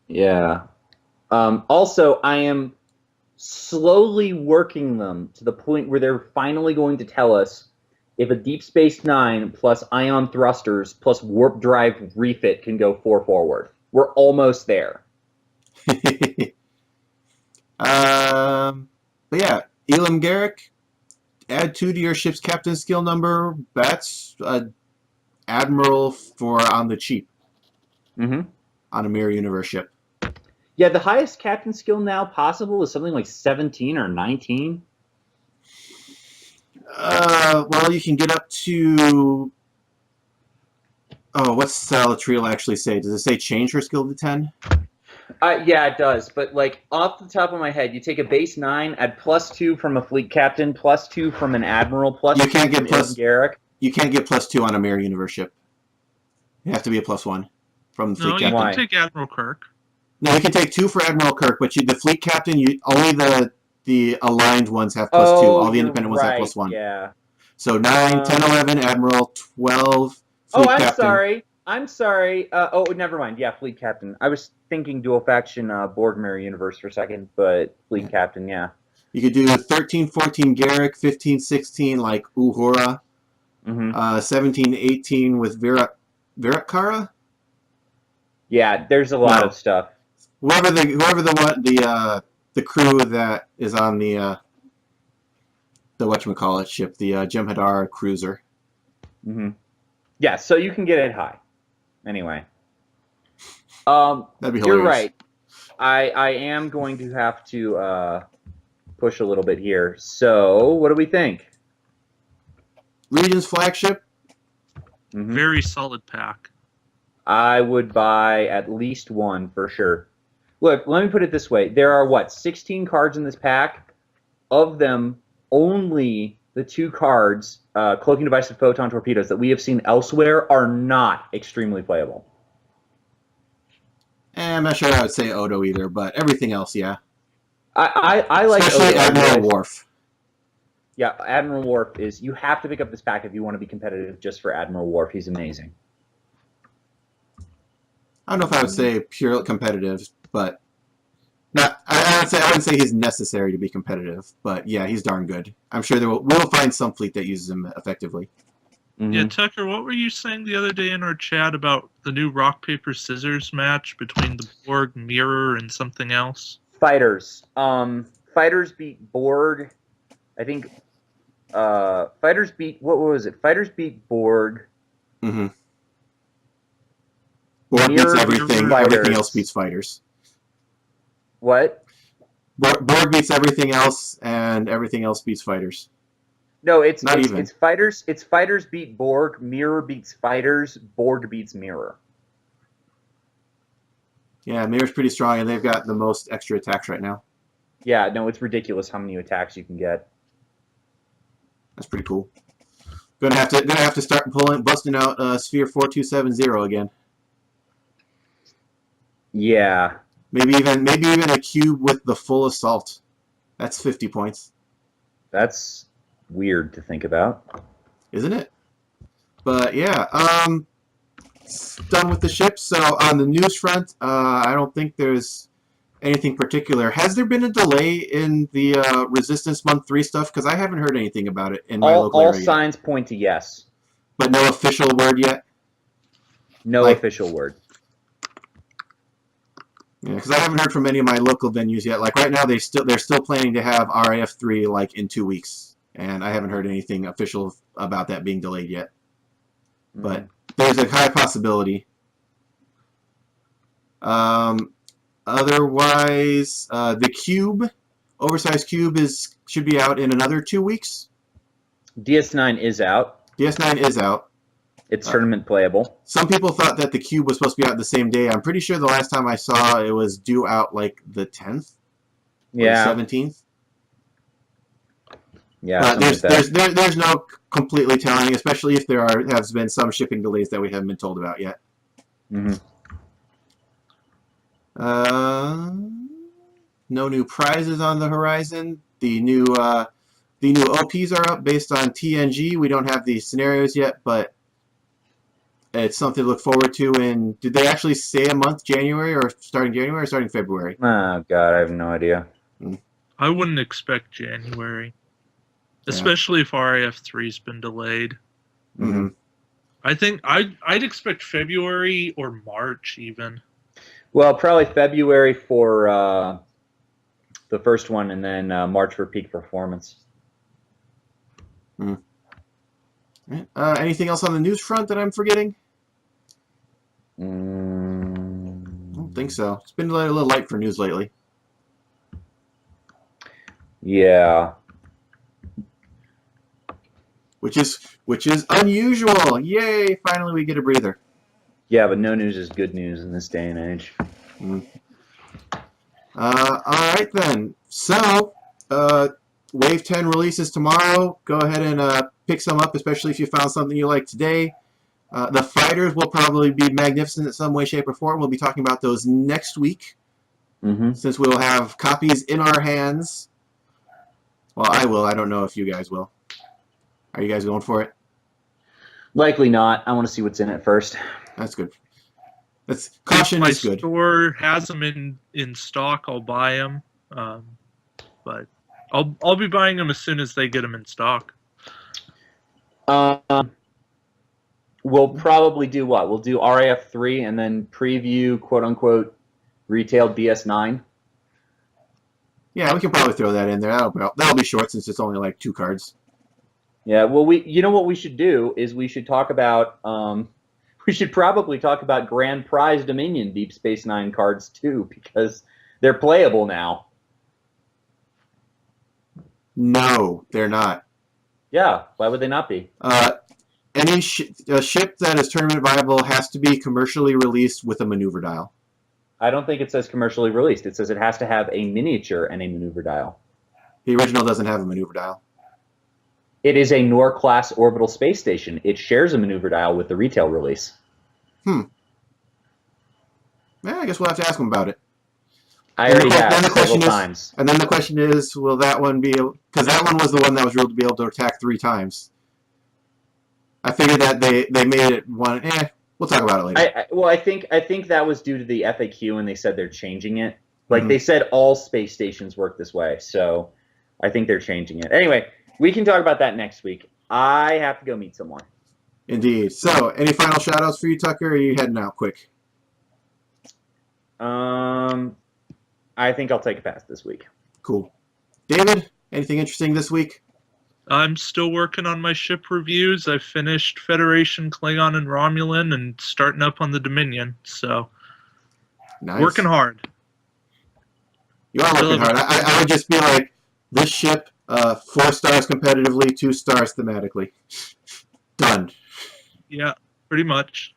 S5: Yeah. Also, I am slowly working them to the point where they're finally going to tell us if a Deep Space Nine plus ion thrusters plus warp drive refit can go 4 forward. We're almost there.
S1: But yeah, Elam Garrick, add 2 to your ship's captain skill number. That's Admiral for on the cheap
S5: Mm-hmm.
S1: on a Mirror Universe ship.
S5: Yeah, the highest captain skill now possible is something like 17 or 19.
S1: Well, you can get up to... Oh, what's Salatriel actually say? Does it say change her skill to 10?
S5: Yeah, it does. But like off the top of my head, you take a base 9, add +2 from a fleet captain, +2 from an admiral, plus
S1: You can't
S5: 2
S1: get
S5: from
S1: plus-
S5: Garrick.
S1: You can't get +2 on a Mirror Universe ship. You have to be a +1 from the fleet
S3: No, you
S1: captain.
S3: can
S5: Why?
S3: take Admiral Kirk.
S1: No, you can take 2 for Admiral Kirk, but the fleet captain, only the aligned ones have +2. All the
S5: you're
S1: independent ones have +1.
S5: Yeah.
S1: So 9, 10, 11, Admiral, 12, fleet
S5: Oh, I'm
S1: captain.
S5: sorry. I'm sorry. Never mind. Yeah, fleet captain. I was thinking dual faction Borg Mirror Universe for a second, but fleet captain, yeah.
S1: You could do 13, 14 Garrick, 15, 16 like Uhura,
S5: Mm-hmm.
S1: 17, 18 with Virat-Kara?
S5: Yeah, there's a lot
S1: No.
S5: of stuff.
S1: Whoever the crew that is on the whatchamacallit ship, the Jem'Hadar cruiser.
S5: Mm-hmm. Yeah, so you can get it high. Anyway.
S1: That'd be hilarious.
S5: You're right. I am going to have to push a little bit here. So, what do we think?
S1: Regent's Flagship.
S5: Mhm.
S3: Very solid pack.
S5: I would buy at least one for sure. Look, let me put it this way. There are, 16 cards in this pack? Of them, only the 2 cards, Cloaking Device and Photon Torpedoes, that we have seen elsewhere are not extremely playable.
S1: I'm not sure I would say Odo either, but everything else, yeah.
S5: I like
S1: Especially
S5: Odo.
S1: Admiral Worf.
S5: Yeah, Admiral Worf is... You have to pick up this pack if you want to be competitive just for Admiral Worf. He's amazing.
S1: I don't know if I would say pure competitive, but I wouldn't say he's necessary to be competitive, but yeah, he's darn good. I'm sure we'll find some fleet that uses him effectively.
S5: Mm-hmm.
S3: Yeah, Tucker, what were you saying the other day in our chat about the new rock, paper, scissors match between the Borg, Mirror, and something else?
S5: Fighters. Fighters beat Borg. I think Fighters beat... What was it? Fighters beat Borg.
S1: Mm-hmm. Borg beats
S5: Mirror
S1: everything.
S5: fighters.
S1: Everything else beats fighters.
S5: What?
S1: Borg beats everything else, and everything else beats fighters.
S5: No, it's fighters. It's fighters beat Borg. Mirror beats fighters. Borg beats Mirror.
S1: Yeah, Mirror's pretty strong, and they've got the most extra attacks right now.
S5: Yeah, no, it's ridiculous how many attacks you can get.
S1: That's pretty cool. Gonna have to start busting out Sphere 4270 again.
S5: Yeah.
S1: Maybe even a cube with the full assault. That's 50 points.
S5: That's weird to think about.
S1: Isn't it? But yeah, done with the ships. So on the news front, I don't think there's anything particular. Has there been a delay in the Resistance Month 3 stuff? Because I haven't heard anything about it in my local
S5: All
S1: area.
S5: signs point to yes.
S1: But no official word yet?
S5: No official word.
S1: Yeah, because I haven't heard from any of my local venues yet. Like right now, they're still planning to have RAF 3 like in 2 weeks, and I haven't heard anything official about that being delayed yet. But there's a high possibility. Otherwise, the cube, oversized cube, should be out in another 2 weeks.
S5: DS9 is out.
S1: DS9 is out.
S5: It's tournament playable.
S1: Some people thought that the cube was supposed to be out the same day. I'm pretty sure the last time I saw it was due out like the 10th,
S5: Yeah.
S1: or the 17th.
S5: Yeah.
S1: There's no completely telling, especially if there has been some shipping delays that we haven't been told about yet.
S5: Mm-hmm.
S1: No new prizes on the horizon. The new The new OPs are up based on TNG. We don't have the scenarios yet, but it's something to look forward to. And did they actually say a month, January, or starting January, or starting February?
S5: Oh God, I have no idea.
S3: I wouldn't expect January, especially if RAF3's been delayed.
S1: Mm-hmm.
S3: I think I'd expect February or March even.
S5: Well, probably February for the first one, and then March for peak performance.
S1: Anything else on the news front that I'm forgetting? I don't think so. It's been a little light for news lately.
S5: Yeah.
S1: Which is unusual. Yay! Finally, we get a breather.
S5: Yeah, but no news is good news in this day and age.
S1: All right then. So, Wave 10 releases tomorrow. Go ahead and pick some up, especially if you found something you like today. The fighters will probably be magnificent in some way, shape, or form. We'll be talking about those next week, since we'll have copies in our hands. Well, I will. I don't know if you guys will. Are you guys going for it?
S5: Likely not. I want to see what's in it first.
S1: That's good. That's caution is good.
S3: If my store has them in stock, I'll buy them. But I'll be buying them as soon as they get them in stock.
S5: We'll probably do what? We'll do RAF3 and then preview, quote unquote, retail DS9.
S1: Yeah, we can probably throw that in there. That'll be short since it's only like 2 cards.
S5: Yeah, well, you know what we should do is we should talk about we should probably talk about Grand Prize Dominion Deep Space Nine cards too, because they're playable now.
S1: No, they're not.
S5: Yeah, why would they not be?
S1: Any ship that is tournament viable has to be commercially released with a maneuver dial.
S5: I don't think it says commercially released. It says it has to have a miniature and a maneuver dial.
S1: The original doesn't have a maneuver dial.
S5: It is a Nor-class orbital space station. It shares a maneuver dial with the retail release.
S1: Yeah, I guess we'll have to ask them about it.
S5: I already have several times.
S1: And then the question is, will that one be... Because that one was the one that was ruled to be able to attack 3 times. I figured that they made it one... we'll talk about it later.
S5: Well, I think that was due to the FAQ, and they said they're changing it. Like, they said all space stations work this way, so I think they're changing it. Anyway, we can talk about that next week. I have to go meet someone.
S1: Indeed. So, any final shout-outs for you, Tucker, or are you heading out quick?
S5: I think I'll take a pass this week.
S1: Cool. David, anything interesting this week?
S3: I'm still working on my ship reviews. I finished Federation, Klingon, and Romulan, and starting up on the Dominion. So,
S1: Nice.
S3: working hard.
S1: You are working hard. I would just be like, this ship, 4 stars competitively, 2 stars thematically. Done.
S3: Yeah, pretty much.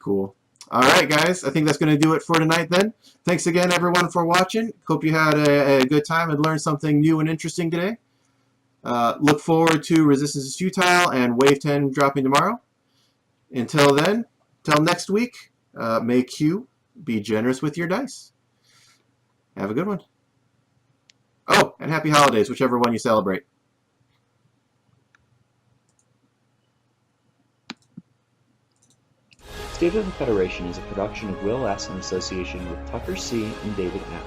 S1: Cool. All right, guys. I think that's going to do it for tonight then. Thanks again, everyone, for watching. Hope you had a good time and learned something new and interesting today. Look forward to Resistance is Futile and Wave 10 dropping tomorrow. Until then, till next week, may Q be generous with your dice. Have a good one. Oh, and happy holidays, whichever one you celebrate.
S4: State of the Federation is a production of Will S. in association with Tucker C. and David M.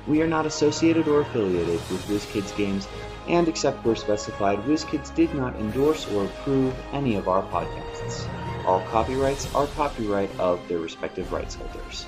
S4: We are not associated or affiliated with WizKids Games, and except where specified, WizKids did not endorse or approve any of our podcasts. All copyrights are copyright of their respective rights holders.